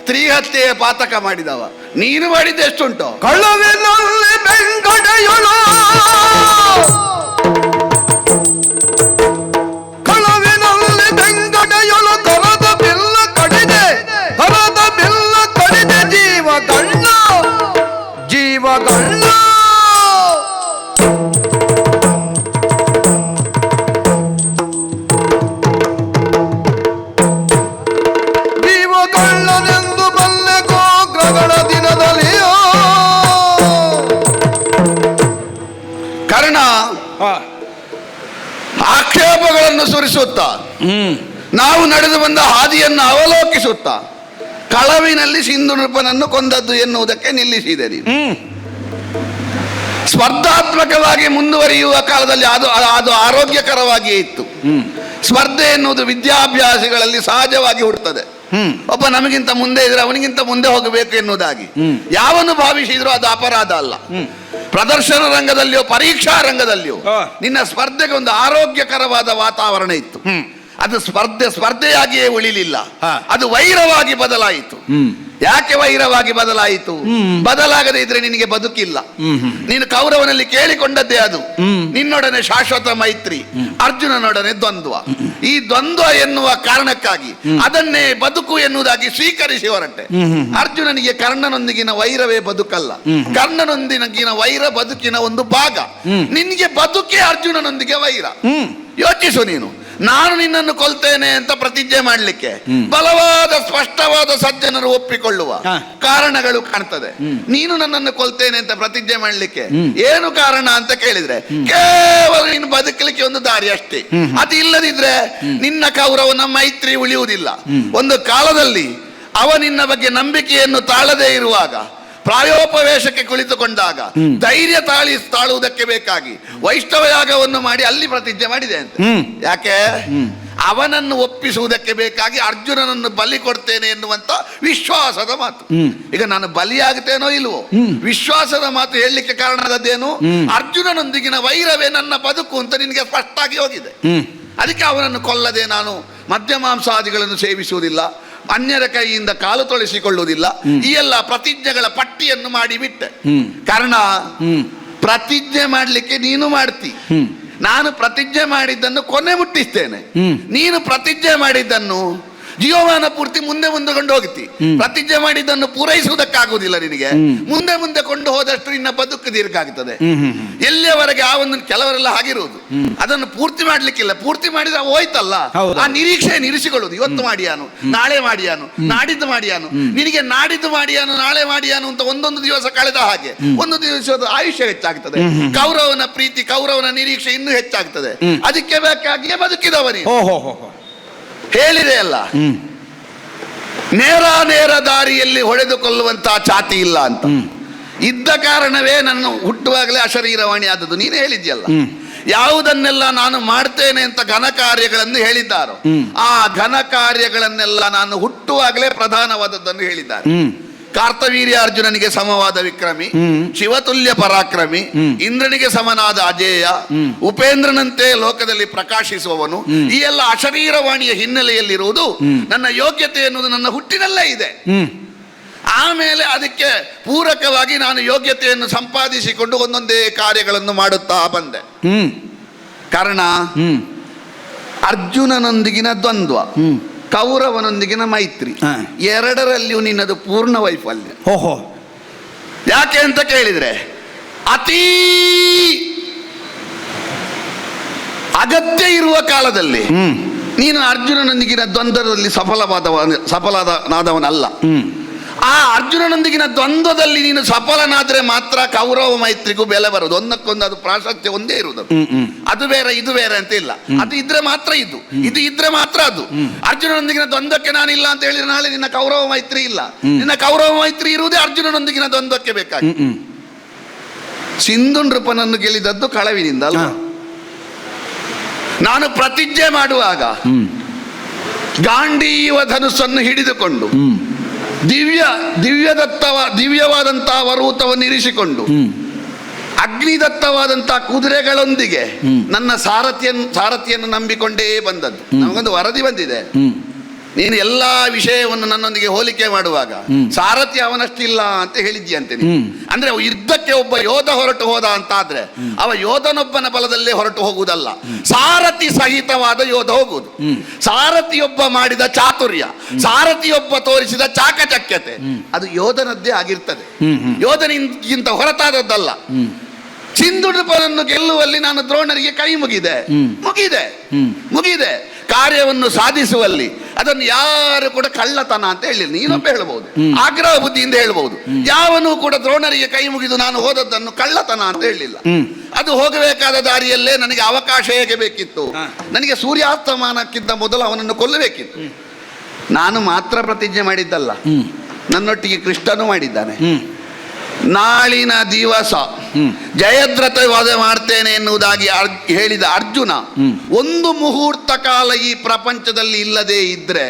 E: ಸ್ತ್ರೀ ಹತ್ಯೆಯ ಪಾತಕ ಮಾಡಿದವ. ನೀನು ಮಾಡಿದ್ದೆ ಎಷ್ಟುಂಟು?
C: ಕಳವಿನಲ್ಲಿ ಬೆಂಗಡೆಯೊಳು ಕರದ ಬಿಲ್ಲ ಕಡಿದೆ ಜೀವಗಳ್ಳ ಜೀವಗಳ್ಳನೆಂದು ಬಲ್ಲೆ ಗೋಗ್ರಗಳ ದಿನದಲ್ಲಿಯೋ
E: ಕರ್ಣ ಆಕ್ಷೇಪಗಳನ್ನು ಸುರಿಸುತ್ತಾ ನಾವು ನಡೆದು ಬಂದ ಹಾದಿಯನ್ನು ಅವಲೋಕಿಸುತ್ತಾ ಕಳವಿನಲ್ಲಿ ಸಿಂಧು ನೃಪನನ್ನು ಕೊಂದದ್ದು ಎನ್ನುವುದಕ್ಕೆ ನಿಲ್ಲಿಸಿದೆ ನೀನು. ಸ್ಪರ್ಧಾತ್ಮಕವಾಗಿ ಮುಂದುವರಿಯುವ ಕಾಲದಲ್ಲಿ ಅದು ಆರೋಗ್ಯಕರವಾಗಿಯೇ ಇತ್ತು. ಸ್ಪರ್ಧೆ ಎನ್ನುವುದು ವಿದ್ಯಾಭ್ಯಾಸಗಳಲ್ಲಿ ಸಹಜವಾಗಿ ಹುಟ್ಟುತ್ತದೆ. ಒಬ್ಬ ನಮಗಿಂತ ಮುಂದೆ ಇದ್ರೆ ಅವನಿಗಿಂತ ಮುಂದೆ ಹೋಗಬೇಕು ಎನ್ನುವುದಾಗಿ ಯಾವನು ಭಾವಿಸಿದ್ರು ಅದು ಅಪರಾಧ ಅಲ್ಲ. ಪ್ರದರ್ಶನ ರಂಗದಲ್ಲಿಯೋ ಪರೀಕ್ಷಾ ರಂಗದಲ್ಲಿಯೋ ನಿನ್ನ ಸ್ಪರ್ಧೆಗೆ ಒಂದು ಆರೋಗ್ಯಕರವಾದ ವಾತಾವರಣ ಇತ್ತು. ಅದು ಸ್ಪರ್ಧೆಯಾಗಿಯೇ ಉಳಿಲಿಲ್ಲ,
D: ಹಾ.
E: ಅದು ವೈರವಾಗಿ ಬದಲಾಯಿತು. ಯಾಕೆ ವೈರವಾಗಿ ಬದಲಾಯಿತು? ಬದಲಾಗದೇ ಇದ್ರೆ ನಿನಗೆ ಬದುಕಿಲ್ಲ. ನೀನು ಕೌರವನಲ್ಲಿ ಕೇಳಿಕೊಂಡದ್ದೇ ಅದು. ನಿನ್ನೊಡನೆ ಶಾಶ್ವತ ಮೈತ್ರಿ, ಅರ್ಜುನನೊಡನೆ ದ್ವಂದ್ವ. ಈ ದ್ವಂದ್ವ ಎನ್ನುವ ಕಾರಣಕ್ಕಾಗಿ ಅದನ್ನೇ ಬದುಕು ಎನ್ನುವುದಾಗಿ ಸ್ವೀಕರಿಸಿ ಹೊರಟೆ. ಅರ್ಜುನನಿಗೆ ಕರ್ಣನೊಂದಿಗಿನ ವೈರವೇ ಬದುಕಲ್ಲ, ಕರ್ಣನೊಂದಿಗಿನ ವೈರ ಬದುಕಿನ ಒಂದು ಭಾಗ. ನಿನ್ಗೆ ಬದುಕೇ ಅರ್ಜುನನೊಂದಿಗೆ ವೈರ. ಯೋಚಿಸು ನೀನು. ನಾನು ನಿನ್ನನ್ನು ಕೊಲ್ತೇನೆ ಅಂತ ಪ್ರತಿಜ್ಞೆ ಮಾಡಲಿಕ್ಕೆ ಬಲವಾದ ಸ್ಪಷ್ಟವಾದ ಸಜ್ಜನರು ಒಪ್ಪಿಕೊಳ್ಳುವ ಕಾರಣಗಳು ಕಾಣ್ತದೆ. ನೀನು ನನ್ನನ್ನು ಕೊಲ್ತೇನೆ ಅಂತ ಪ್ರತಿಜ್ಞೆ ಮಾಡಲಿಕ್ಕೆ ಏನು ಕಾರಣ ಅಂತ ಕೇಳಿದ್ರೆ ಕೇವಲ ನೀನು ಬದುಕಲಿಕ್ಕೆ ಒಂದು ದಾರಿ ಅಷ್ಟೇ. ಅದು ಇಲ್ಲದಿದ್ರೆ ನಿನ್ನ ಕೌರವನ ಮೈತ್ರಿ ಉಳಿಯುವುದಿಲ್ಲ. ಒಂದು ಕಾಲದಲ್ಲಿ ಅವ ನಿನ್ನ ಬಗ್ಗೆ ನಂಬಿಕೆಯನ್ನು ತಾಳದೇ ಇರುವಾಗ, ಪ್ರಾಯೋಪವೇಶಕ್ಕೆ ಕುಳಿತುಕೊಂಡಾಗ ಧೈರ್ಯ ತಾಳುವುದಕ್ಕೆ ಬೇಕಾಗಿ ವೈಷ್ಣವ ಯಾಗವನ್ನು ಮಾಡಿ ಅಲ್ಲಿ ಪ್ರತಿಜ್ಞೆ ಮಾಡಿದೆ ಅಂತ. ಯಾಕೆ? ಅವನನ್ನು ಒಪ್ಪಿಸುವುದಕ್ಕೆ ಬೇಕಾಗಿ ಅರ್ಜುನನನ್ನು ಬಲಿ ಕೊಡ್ತೇನೆ ಎನ್ನುವಂತ ವಿಶ್ವಾಸದ ಮಾತು. ಈಗ ನಾನು ಬಲಿಯಾಗ್ತೇನೋ ಇಲ್ವೋ, ವಿಶ್ವಾಸದ ಮಾತು ಹೇಳಲಿಕ್ಕೆ ಕಾರಣದದ್ದೇನು? ಅರ್ಜುನನೊಂದಿಗಿನ ವೈರವೇ ನನ್ನ ಬದುಕು ಅಂತ ನಿನಗೆ ಸ್ಪಷ್ಟಾಗಿ ಹೋಗಿದೆ. ಅದಕ್ಕೆ ಅವನನ್ನು ಕೊಲ್ಲದೆ ನಾನು ಮದ್ಯಮಾಂಸಾದಿಗಳನ್ನು ಸೇವಿಸುವುದಿಲ್ಲ, ಅನ್ಯರ ಕೈಯಿಂದ ಕಾಲು ತೊಳೆಸಿಕೊಳ್ಳುವುದಿಲ್ಲ, ಈ ಎಲ್ಲ ಪ್ರತಿಜ್ಞೆಗಳ ಪಟ್ಟಿಯನ್ನು ಮಾಡಿಬಿಟ್ಟೆ. ಕಾರಣ ಪ್ರತಿಜ್ಞೆ ಮಾಡಲಿಕ್ಕೆ ನೀನು ಮಾಡ್ತಿ, ನಾನು ಪ್ರತಿಜ್ಞೆ ಮಾಡಿದ್ದನ್ನು ಕೊನೆ ಮುಟ್ಟಿಸ್ತೇನೆ. ನೀನು ಪ್ರತಿಜ್ಞೆ ಮಾಡಿದ್ದನ್ನು ಜೀವಮಾನ ಪೂರ್ತಿ ಮುಂದೆ ಮುಂದೆಕೊಂಡು ಹೋಗ್ತಿ. ಪ್ರತಿಜ್ಞೆ ಮಾಡಿದ್ದನ್ನು ಪೂರೈಸುವುದಕ್ಕಾಗುವುದಿಲ್ಲ ನಿನಗೆ. ಮುಂದೆ ಮುಂದೆ ಕೊಂಡು ಹೋದಷ್ಟು ನಿನ್ನ ಬದುಕು ದೀರ್ಘ ಆಗ್ತದೆ. ಎಲ್ಲಿಯವರೆಗೆ ಆ ಒಂದು ಕೆಲವರೆಲ್ಲ ಆಗಿರುವುದು, ಅದನ್ನು ಪೂರ್ತಿ ಮಾಡ್ಲಿಕ್ಕಿಲ್ಲ. ಪೂರ್ತಿ ಮಾಡಿದ್ರೆ ಹೋಯ್ತಲ್ಲ, ಆ ನಿರೀಕ್ಷೆ ನಿರಿಸಿಕೊಳ್ಳುವುದು. ಇವತ್ತು ಮಾಡಿಯಾನು, ನಾಳೆ ಮಾಡಿಯಾನು, ನಾಡಿದ್ದು ಮಾಡಿಯಾನು. ನಿನಗೆ ನಾಡಿದ್ದು ಮಾಡಿಯಾನು, ನಾಳೆ ಮಾಡಿಯಾನು ಅಂತ ಒಂದೊಂದು ದಿವಸ ಕಳೆದ ಹಾಗೆ ಒಂದು ದಿವಸದ ಆಯುಷ್ಯ ಹೆಚ್ಚಾಗ್ತದೆ. ಕೌರವನ ಪ್ರೀತಿ, ಕೌರವನ ನಿರೀಕ್ಷೆ ಇನ್ನೂ ಹೆಚ್ಚಾಗ್ತದೆ. ಅದಕ್ಕೆ ಬೇಕಾಗಿಯೇ ಬದುಕಿದವನಿ ಹೇಳಿದೆ ಅಲ್ಲ, ನೇರ ದಾರಿಯಲ್ಲಿ ಹೊಡೆದುಕೊಳ್ಳುವಂತಹ ಛಾತಿ ಇಲ್ಲ ಅಂತ. ಇದ್ದ ಕಾರಣವೇ ನನ್ನ ಹುಟ್ಟುವಾಗಲೇ ಅಶರೀರವಾಣಿ ಆದದ್ದು. ನೀನು ಹೇಳಿದ್ಯಲ್ಲ, ಯಾವುದನ್ನೆಲ್ಲ ನಾನು ಮಾಡ್ತೇನೆ ಅಂತ ಘನ ಕಾರ್ಯಗಳನ್ನು ಹೇಳಿದ್ದಾರೋ ಆ ಘನ ಕಾರ್ಯಗಳನ್ನೆಲ್ಲ ನಾನು ಹುಟ್ಟುವಾಗಲೇ ಪ್ರಧಾನವಾದದ್ದನ್ನು ಹೇಳಿದ್ದಾರೆ. ಕಾರ್ತವೀರ್ಯ ಅರ್ಜುನನಿಗೆ ಸಮವಾದ ವಿಕ್ರಮಿ, ಶಿವತುಲ್ಯ ಪರಾಕ್ರಮಿ, ಇಂದ್ರನಿಗೆ ಸಮನಾದ ಅಜೇಯ, ಉಪೇಂದ್ರನಂತೆ ಲೋಕದಲ್ಲಿ ಪ್ರಕಾಶಿಸುವವನು. ಈ ಎಲ್ಲ ಅಶರೀರವಾಣಿಯ ಹಿನ್ನೆಲೆಯಲ್ಲಿರುವುದು ನನ್ನ ಯೋಗ್ಯತೆ ಎನ್ನುವುದು ನನ್ನ ಹುಟ್ಟಿನಲ್ಲೇ ಇದೆ. ಆಮೇಲೆ ಅದಕ್ಕೆ ಪೂರಕವಾಗಿ ನಾನು ಯೋಗ್ಯತೆಯನ್ನು ಸಂಪಾದಿಸಿಕೊಂಡು ಒಂದೊಂದೇ ಕಾರ್ಯಗಳನ್ನು ಮಾಡುತ್ತಾ ಬಂದೆ. ಕಾರಣ ಅರ್ಜುನನೊಂದಿಗಿನ ದ್ವಂದ್ವ, ಕೌರವನೊಂದಿಗಿನ ಮೈತ್ರಿ, ಎರಡರಲ್ಲಿಯೂ ನಿನ್ನದು ಪೂರ್ಣ ವೈಫಲ್ಯ. ಯಾಕೆ ಅಂತ ಕೇಳಿದ್ರೆ, ಅತೀ ಅಗತ್ಯ ಇರುವ ಕಾಲದಲ್ಲಿ ನೀನು ಅರ್ಜುನನೊಂದಿಗಿನ ದ್ವಂದ್ವದಲ್ಲಿ ಸಫಲನಾದವನಲ್ಲ. ಆ ಅರ್ಜುನನೊಂದಿಗಿನ ದ್ವಂದ್ವದಲ್ಲಿ ನೀನು ಸಫಲನಾದ್ರೆ ಮಾತ್ರ ಕೌರವ ಮೈತ್ರಿಗೂ ಬೆಲೆ ಬರುವುದು. ಒಂದಕ್ಕೊಂದು ಅದು ಪ್ರಾಶಸ್ತ್ಯ ಒಂದೇ ಇರುವುದು. ಅದು ಬೇರೆ ಇದು ಬೇರೆ ಅಂತ ಇಲ್ಲ. ಅದು ಇದ್ರೆ ಮಾತ್ರ ಇದು ಇದ್ರೆ ಮಾತ್ರ ಅದು. ಅರ್ಜುನನೊಂದಿಗಿನ ದ್ವಂದ್ವಕ್ಕೆ ನಾನಿಲ್ಲ ಅಂತ ಹೇಳಿದ್ರೆ ನಾಳೆ ನಿನ್ನ ಕೌರವ ಮೈತ್ರಿ ಇಲ್ಲ. ನಿನ್ನ ಕೌರವ ಮೈತ್ರಿ ಇರುವುದೇ ಅರ್ಜುನನೊಂದಿಗಿನ ದ್ವಂದ್ವಕ್ಕೆ ಬೇಕಾಗಿ. ಸಿಂಧು ನೃಪನನ್ನು ಗೆಲ್ಲಿದದ್ದು ಕಳವಿನಿಂದ ಅಲ್ಲ. ನಾನು ಪ್ರತಿಜ್ಞೆ ಮಾಡುವಾಗ ಗಾಂಡೀವ ಧನುಸ್ಸನ್ನು ಹಿಡಿದುಕೊಂಡು ದಿವ್ಯವಾದಂತಹ ವರೂತವನ್ನು ಇರಿಸಿಕೊಂಡು ಅಗ್ನಿದತ್ತವಾದಂತಹ ಕುದುರೆಗಳೊಂದಿಗೆ ನನ್ನ ಸಾರಥಿಯನ್ನು ನಂಬಿಕೊಂಡೇ ಬಂದದ್ದು. ನಮಗೊಂದು ವರದಿ ಬಂದಿದೆ, ನೀನು ಎಲ್ಲಾ ವಿಷಯವನ್ನು ನನ್ನೊಂದಿಗೆ ಹೋಲಿಕೆ ಮಾಡುವಾಗ ಸಾರಥಿ ಅವನಷ್ಟಿಲ್ಲ ಅಂತ ಹೇಳಿದ್ಯಂತೆ. ಅಂದ್ರೆ ಯುದ್ಧಕ್ಕೆ ಒಬ್ಬ ಯೋಧ ಹೊರಟು ಹೋದ ಅಂತಾದ್ರೆ ಅವ ಯೋಧನೊಬ್ಬನ ಬಲದಲ್ಲೇ ಹೊರಟು ಹೋಗುವುದಲ್ಲ, ಸಾರಥಿ ಸಹಿತವಾದ ಯೋಧ ಹೋಗುವುದು. ಸಾರಥಿಯೊಬ್ಬ ಮಾಡಿದ ಚಾತುರ್ಯ, ಸಾರಥಿಯೊಬ್ಬ ತೋರಿಸಿದ ಚಾಕಚಕ್ಯತೆ ಅದು ಯೋಧನದ್ದೇ ಆಗಿರ್ತದೆ, ಯೋಧನಿಗಿಂತ ಹೊರತಾದದ್ದಲ್ಲ. ಸಿಂಧು ನೃಪನನ್ನು ಗೆಲ್ಲುವಲ್ಲಿ ನಾನು ದ್ರೋಣರಿಗೆ ಕೈ ಮುಗಿದೆ. ಕಾರ್ಯವನ್ನು ಸಾಧಿಸುವಲ್ಲಿ ಅದನ್ನು ಯಾರು ಕೂಡ ಕಳ್ಳತನ ಅಂತ ಹೇಳಿಲ್ಲ. ನೀನೊಬ್ಬ ಹೇಳ್ಬಹುದು, ಆಗ್ರಹ ಬುದ್ಧಿಯಿಂದ ಹೇಳ್ಬಹುದು. ಯಾವನೂ ಕೂಡ ದ್ರೋಣರಿಗೆ ಕೈ ಮುಗಿದು ನಾನು ಹೋದದ್ದನ್ನು ಕಳ್ಳತನ ಅಂತ ಹೇಳಲಿಲ್ಲ. ಅದು ಹೋಗಬೇಕಾದ ದಾರಿಯಲ್ಲೇ ನನಗೆ ಅವಕಾಶ ಹೇಗೆ ಬೇಕಿತ್ತು, ನನಗೆ ಸೂರ್ಯಾಸ್ತಮಾನಕ್ಕಿಂತ ಮೊದಲು ಅವನನ್ನು ಕೊಲ್ಲಬೇಕಿತ್ತು. ನಾನು ಮಾತ್ರ ಪ್ರತಿಜ್ಞೆ ಮಾಡಿದ್ದಲ್ಲ, ನನ್ನೊಟ್ಟಿಗೆ ಕೃಷ್ಣನು ಮಾಡಿದ್ದಾನೆ. ನಾಳಿನ ದಿವಸ ಜಯದ್ರಥವಾದ ಮಾಡ್ತೇನೆ ಎನ್ನುವುದಾಗಿ ಹೇಳಿದ ಅರ್ಜುನ ಒಂದು ಮುಹೂರ್ತ ಕಾಲ ಈ ಪ್ರಪಂಚದಲ್ಲಿ ಇಲ್ಲದೆ ಇದ್ರೆ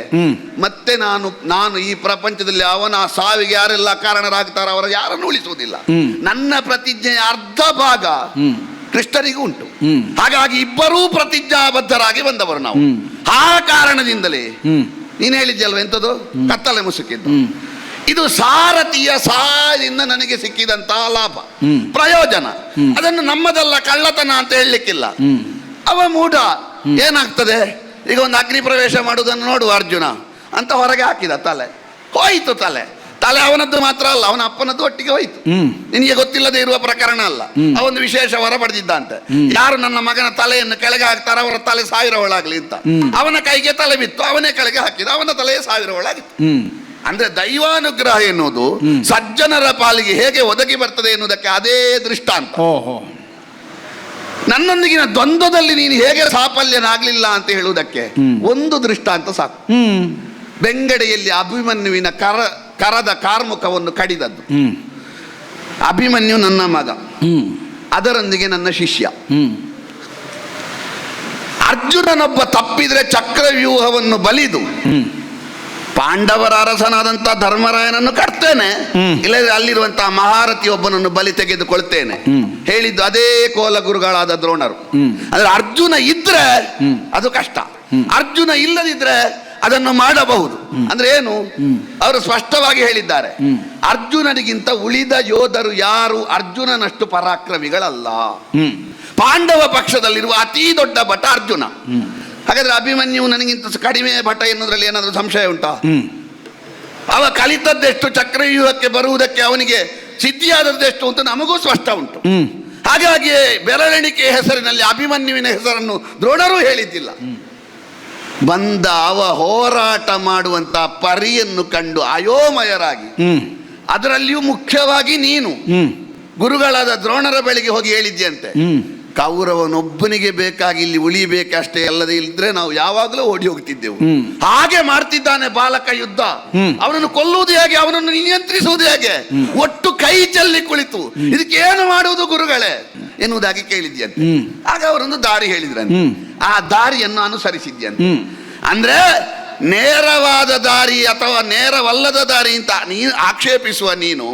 E: ಮತ್ತೆ ನಾನು ಈ ಪ್ರಪಂಚದಲ್ಲಿ ಅವನ ಸಾವಿಗೆ ಯಾರೆಲ್ಲ ಕಾರಣರಾಗ್ತಾರೋ ಅವರ ಯಾರನ್ನು ಉಳಿಸುವುದಿಲ್ಲ. ನನ್ನ ಪ್ರತಿಜ್ಞೆಯ ಅರ್ಧ ಭಾಗ ಕೃಷ್ಣನಿಗೂ ಉಂಟು. ಹಾಗಾಗಿ ಇಬ್ಬರೂ ಪ್ರತಿಜ್ಞಾಬದ್ಧರಾಗಿ ಬಂದವರು ನಾವು. ಆ ಕಾರಣದಿಂದಲೇ ನೀನು ಹೇಳಿದ್ಯಲ್ವ ಎಂಥದ್ದು ಕತ್ತಲೆ ಮುಸುಕಿದ್ದು. ಇದು ಸಾರಥಿಯ ಸಹಾಯದಿಂದ ನನಗೆ ಸಿಕ್ಕಿದಂತಹ ಲಾಭ ಪ್ರಯೋಜನ. ಅದನ್ನು ನಮ್ಮದಲ್ಲ ಕಳ್ಳತನ ಅಂತ ಹೇಳಲಿಕ್ಕಿಲ್ಲ. ಅವ ಮೂಢ ಏನಾಗ್ತದೆ ಈಗ ಒಂದು ಅಗ್ನಿ ಪ್ರವೇಶ ಮಾಡುವುದನ್ನು ನೋಡುವ ಅರ್ಜುನ ಅಂತ ಹೊರಗೆ ಹಾಕಿದ, ತಲೆ ಹೋಯಿತು. ತಲೆ ಅವನದ್ದು ಮಾತ್ರ ಅಲ್ಲ, ಅವನ ಅಪ್ಪನದ್ದು ಒಟ್ಟಿಗೆ ಹೋಯ್ತು. ನಿನಗೆ ಗೊತ್ತಿಲ್ಲದೆ ಇರುವ ಪ್ರಕರಣ ಅಲ್ಲ. ಅವನು ವಿಶೇಷ ಹೊರ ಪಡೆದಿದ್ದಂತೆ, ಯಾರು ನನ್ನ ಮಗನ ತಲೆಯನ್ನು ಕೆಳಗೆ ಹಾಕ್ತಾರ ಅವರ ತಲೆ 1000 ಒಳಾಗ್ಲಿ ಅಂತ. ಅವನ ಕೈಗೆ ತಲೆ ಬಿತ್ತು, ಅವನೇ ಕೆಳಗೆ ಹಾಕಿದ, ಅವನ ತಲೆಯೇ 1000 ಒಳಗಿತ್ತು. ಅಂದ್ರೆ ದೈವಾನುಗ್ರಹ ಎನ್ನುವುದು ಸಜ್ಜನರ ಪಾಲಿಗೆ ಹೇಗೆ ಒದಗಿ ಬರ್ತದೆ ಎನ್ನುವುದಕ್ಕೆ ಅದೇ ದೃಷ್ಟಾಂತ. ನನ್ನೊಂದಿಗಿನ ದ್ವಂದ್ವದಲ್ಲಿ ನೀನು ಹೇಗೆ ಸಾಫಲ್ಯನಾಗ್ಲಿಲ್ಲ ಅಂತ ಹೇಳುವುದಕ್ಕೆ ಒಂದು ದೃಷ್ಟಾಂತ ಸಾಕು. ಬೆಂಗಡೆಯಲ್ಲಿ ಅಭಿಮನ್ಯುವಿನ ಕರದ ಕಾರ್ಮುಖವನ್ನು ಕಡಿದದ್ದು. ಅಭಿಮನ್ಯು ನನ್ನ ಮಗ, ಅದರೊಂದಿಗೆ ನನ್ನ ಶಿಷ್ಯ. ಅರ್ಜುನನೊಬ್ಬ ತಪ್ಪಿದ್ರೆ ಚಕ್ರವ್ಯೂಹವನ್ನು ಬಲಿದು ಪಾಂಡವರ ಅರಸನಾದಂತಹ ಧರ್ಮರಾಯನನ್ನು ಕಟ್ತೇನೆ, ಇಲ್ಲದ್ರೆ ಅಲ್ಲಿರುವಂತಹ ಮಹಾರಥಿ ಒಬ್ಬನನ್ನು ಬಲಿ ತೆಗೆದುಕೊಳ್ತೇನೆ ಹೇಳಿದ್ದು ಅದೇ ಕೋಲ ಗುರುಗಳಾದ ದ್ರೋಣರು. ಅಂದ್ರೆ ಅರ್ಜುನ ಇದ್ರೆ ಅದು ಕಷ್ಟ, ಅರ್ಜುನ ಇಲ್ಲದಿದ್ರೆ ಅದನ್ನು ಮಾಡಬಹುದು. ಅಂದ್ರೆ ಏನು, ಅವರು ಸ್ಪಷ್ಟವಾಗಿ ಹೇಳಿದ್ದಾರೆ, ಅರ್ಜುನನಿಗಿಂತ ಉಳಿದ ಯೋಧರು ಯಾರು ಅರ್ಜುನನಷ್ಟು ಪರಾಕ್ರಮಿಗಳಲ್ಲ. ಪಾಂಡವ ಪಕ್ಷದಲ್ಲಿರುವ ಅತಿ ದೊಡ್ಡ ಭಟ ಅರ್ಜುನ. ಹಾಗಾದ್ರೆ ಅಭಿಮನ್ಯು ನನಗಿಂತ ಕಡಿಮೆ ಭಟ ಎನ್ನುವುದರಲ್ಲಿ ಏನಾದರೂ ಸಂಶಯ ಉಂಟಾ? ಅವ ಕಲಿತದ್ದೆಷ್ಟು, ಚಕ್ರವ್ಯೂಹಕ್ಕೆ ಬರುವುದಕ್ಕೆ ಅವನಿಗೆ ಸಿದ್ಧಿಯಾದದ್ದೆಷ್ಟು ಅಂತ ನಮಗೂ ಸ್ಪಷ್ಟ ಉಂಟು. ಹಾಗಾಗಿ ಬೆರಳೆಣಿಕೆ ಹೆಸರಿನಲ್ಲಿ ಅಭಿಮನ್ಯುವಿನ ಹೆಸರನ್ನು ದ್ರೋಣರೂ ಹೇಳಿದ್ದಿಲ್ಲ. ಬಂದ ಅವ ಹೋರಾಟ ಮಾಡುವಂತ ಪರಿಯನ್ನು ಕಂಡು ಅಯೋಮಯರಾಗಿ, ಅದರಲ್ಲಿಯೂ ಮುಖ್ಯವಾಗಿ ನೀನು ಗುರುಗಳಾದ ದ್ರೋಣರ ಬಳಿಗೆ ಹೋಗಿ ಹೇಳಿದ್ಯಂತೆ, ಕೌರವನೊಬ್ಬನಿಗೆ ಬೇಕಾಗಿ ಇಲ್ಲಿ ಉಳಿಬೇಕಷ್ಟೇ, ಅಲ್ಲದೆ ಇಲ್ಲದ್ರೆ ನಾವು ಯಾವಾಗಲೂ ಓಡಿ ಹೋಗ್ತಿದ್ದೆವು. ಹಾಗೆ ಮಾಡ್ತಿದ್ದಾನೆ ಬಾಲಕ ಯುದ್ಧ, ಅವನನ್ನು ಕೊಲ್ಲುವುದು ಹೇಗೆ, ಅವನನ್ನು ನಿಯಂತ್ರಿಸುವುದು ಹೇಗೆ, ಒಟ್ಟು ಕೈ ಚೆಲ್ಲಿ ಕುಳಿತು ಇದಕ್ಕೇನು ಮಾಡುವುದು ಗುರುಗಳೇ ಎನ್ನುವುದಾಗಿ ಕೇಳಿದ್ಯಂತೆ. ಆಗ ಅವರೊಂದು ದಾರಿ ಹೇಳಿದ್ರಂತೆ, ಆ ದಾರಿಯನ್ನು ಅನುಸರಿಸಿದ್ಯಂತೆ. ಅಂದ್ರೆ ನೇರವಾದ ದಾರಿ ಅಥವಾ ನೇರವಲ್ಲದ ದಾರಿ ಅಂತ ನೀನು ಆಕ್ಷೇಪಿಸುವ ನೀನು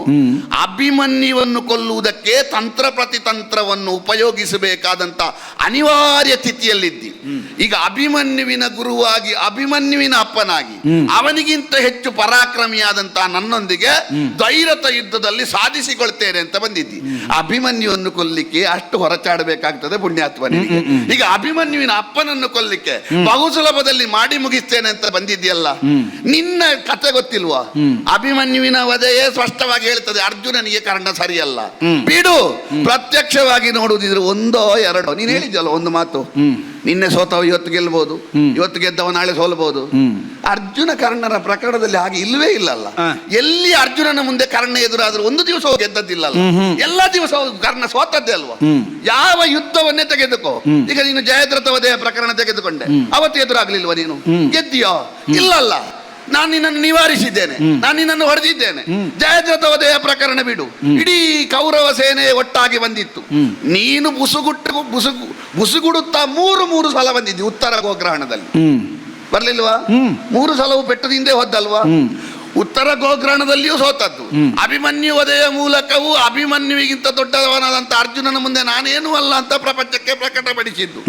E: ಅಭಿಮನ್ಯುವನ್ನು ಕೊಲ್ಲುವುದಕ್ಕೆ ತಂತ್ರ ಪ್ರತಿತಂತ್ರವನ್ನು ಉಪಯೋಗಿಸಬೇಕಾದಂತ ಅನಿವಾರ್ಯ ಸ್ಥಿತಿಯಲ್ಲಿದ್ದಿ. ಈಗ ಅಭಿಮನ್ಯುವಿನ ಗುರುವಾಗಿ, ಅಭಿಮನ್ಯುವಿನ ಅಪ್ಪನಾಗಿ, ಅವನಿಗಿಂತ ಹೆಚ್ಚು ಪರಾಕ್ರಮಿಯಾದಂತಹ ನನ್ನೊಂದಿಗೆ ದ್ವೈರಥ ಯುದ್ಧದಲ್ಲಿ ಸಾಧಿಸಿಕೊಳ್ತೇನೆ ಅಂತ ಬಂದಿದ್ದಿ. ಅಭಿಮನ್ಯುವನ್ನು ಕೊಲ್ಲಿಕ್ಕೆ ಅಷ್ಟು ಹೊರಚಾಡಬೇಕಾಗ್ತದೆ ಪುಣ್ಯಾತ್ಮನಿಗೆ. ಈಗ ಅಭಿಮನ್ಯುವಿನ ಅಪ್ಪನನ್ನು ಕೊಲ್ಲಿಕ್ಕೆ ಬಹು ಸುಲಭದಲ್ಲಿ ಮಾಡಿ ಮುಗಿಸ್ತೇನೆ ಅಂತ ಬಂದಿದ್ಯಲ್ಲ, ನಿನ್ನ ಕತೆ ಗೊತ್ತಿಲ್ವಾ? ಅಭಿಮನ್ಯುವಿನ ವಧೆಯೇ ಸ್ಪಷ್ಟವಾಗಿ ಹೇಳ್ತದೆ ಅರ್ಜುನನಿಗೆ ಕರ್ಣ ಸರಿಯಲ್ಲ, ಬಿಡು. ಪ್ರತ್ಯಕ್ಷವಾಗಿ ನೋಡುವುದಿದ್ರೆ ಒಂದೋ ಎರಡೋ, ನೀನು ಹೇಳಿದ್ಯಲ್ಲ ಒಂದು ಮಾತು, ನಿನ್ನೆ ಸೋತವ ಇವತ್ತು ಗೆಲ್ಬಹುದು, ಇವತ್ತು ಗೆದ್ದವ ನಾಳೆ ಸೋಲ್ಬಹುದು. ಅರ್ಜುನ ಕರ್ಣರ ಪ್ರಕರಣದಲ್ಲಿ ಹಾಗೆ ಇಲ್ವೇ ಇಲ್ಲಲ್ಲ. ಎಲ್ಲಿ ಅರ್ಜುನನ ಮುಂದೆ ಕರ್ಣ ಎದುರಾದ್ರೂ ಒಂದು ದಿವಸ ಗೆದ್ದದ್ದಿಲ್ಲಲ್ಲ, ಎಲ್ಲ ದಿವಸ ಕರ್ಣ ಸೋತದ್ದೇ ಅಲ್ವಾ? ಯಾವ ಯುದ್ಧವನ್ನೇ ತೆಗೆದುಕೋ, ಈಗ ನೀನು ಜಯದ್ರಥ ವಧೆಯ ಪ್ರಕರಣ ತೆಗೆದುಕೊಂಡೆ, ಅವತ್ತು ಎದುರಾಗ್ಲಿಲ್ವ ನೀನು? ಗೆದ್ದಿಯೋ? ಇಲ್ಲಲ್ಲ, ನಾನು ನಿನ್ನನ್ನು ನಿವಾರಿಸಿದ್ದೇನೆ, ನಾನು ನಿನ್ನನ್ನು ಹೊಡೆದಿದ್ದೇನೆ. ಜಯದ್ರಥ ವಧೆಯ ಪ್ರಕರಣ ಬಿಡು, ಇಡೀ ಕೌರವ ಸೇನೆ ಒಟ್ಟಾಗಿ ಬಂದಿತ್ತು, ನೀನು ಬುಸುಗುಡುತ್ತಾ ಮೂರು ಸಲ ಬಂದಿದ್ದಿ ಉತ್ತರ ಗೋಗ್ರಹಣದಲ್ಲಿ. ಬರ್ಲಿಲ್ವಾ? 3 ಸಲವು ಪೆಟ್ಟದಿಂದೇ ಹೋದ್ದಲ್ವಾ? ಉತ್ತರ ಗೋಗ್ರಹಣದಲ್ಲಿಯೂ ಸೋತದ್ದು. ಅಭಿಮನ್ಯು ವಧೆಯ ಮೂಲಕವೂ ಅಭಿಮನ್ಯುವಿಗಿಂತ ದೊಡ್ಡವನಾದಂತ ಅರ್ಜುನನ ಮುಂದೆ ನಾನೇನು ಅಲ್ಲ ಅಂತ ಪ್ರಪಂಚಕ್ಕೆ ಪ್ರಕಟಪಡಿಸಿದ್ದು.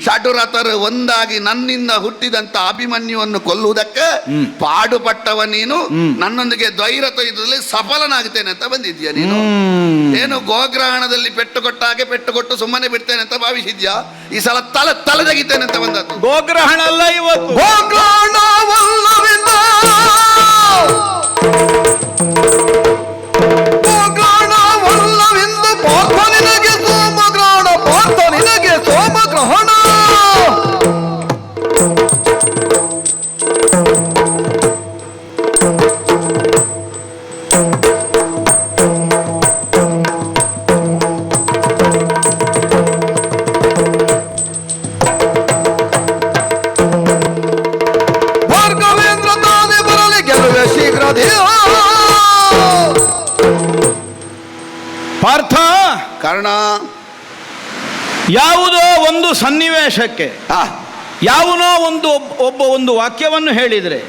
E: ಷಟುರಥರು ಒಂದಾಗಿ ನನ್ನಿಂದ ಹುಟ್ಟಿದಂತ ಅಭಿಮನ್ಯುವನ್ನು ಕೊಲ್ಲುವುದಕ್ಕೆ ಪಾಡುಪಟ್ಟವ ನೀನು, ನನ್ನೊಂದಿಗೆ ದ್ವೈರಥ ಯುದ್ಧದಲ್ಲಿ ಸಫಲನಾಗ್ತೇನೆ ಅಂತ ಬಂದಿದ್ಯಾ ನೀನು? ಏನು ಗೋಗ್ರಹಣದಲ್ಲಿ ಪೆಟ್ಟು ಕೊಟ್ಟಾಗೆ ಪೆಟ್ಟು ಕೊಟ್ಟು ಸುಮ್ಮನೆ ಬಿಡ್ತೇನೆ ಅಂತ ಭಾವಿಸಿದ್ಯಾ? ಈ ಸಲ ತಲೆ ತೆಗಿತೇನೆ ಅಂತ ಬಂದದ್ದು.
D: ಗೋಗ್ರಹಣ ಅಲ್ಲ ಇವತ್ತು,
C: ಗೋಗ್ರಹಣವಲ್ಲವೆಂದು ಪಾರ್ಥ ನಿನಗೆ ಸೋಮಗ್ರಹಣ, ಪಾರ್ಥ ನಿನಗೆ ಸೋಮಗ್ರಹಣ. ಭಾರ್ಗವೇಂದ್ರ ತಾನೇ ಬರಲಿ ಗೆಲುವೆ ಶೀಘ್ರದೇ.
D: ಪಾರ್ಥ,
E: ಕಾರಣ
D: ಯಾವುದೋ ಒಂದು ಸನ್ನಿವೇಶಕ್ಕೆ ಯಾವನೋ ಒಂದು ವಾಕ್ಯವನ್ನು ಹೇಳಿದರೆ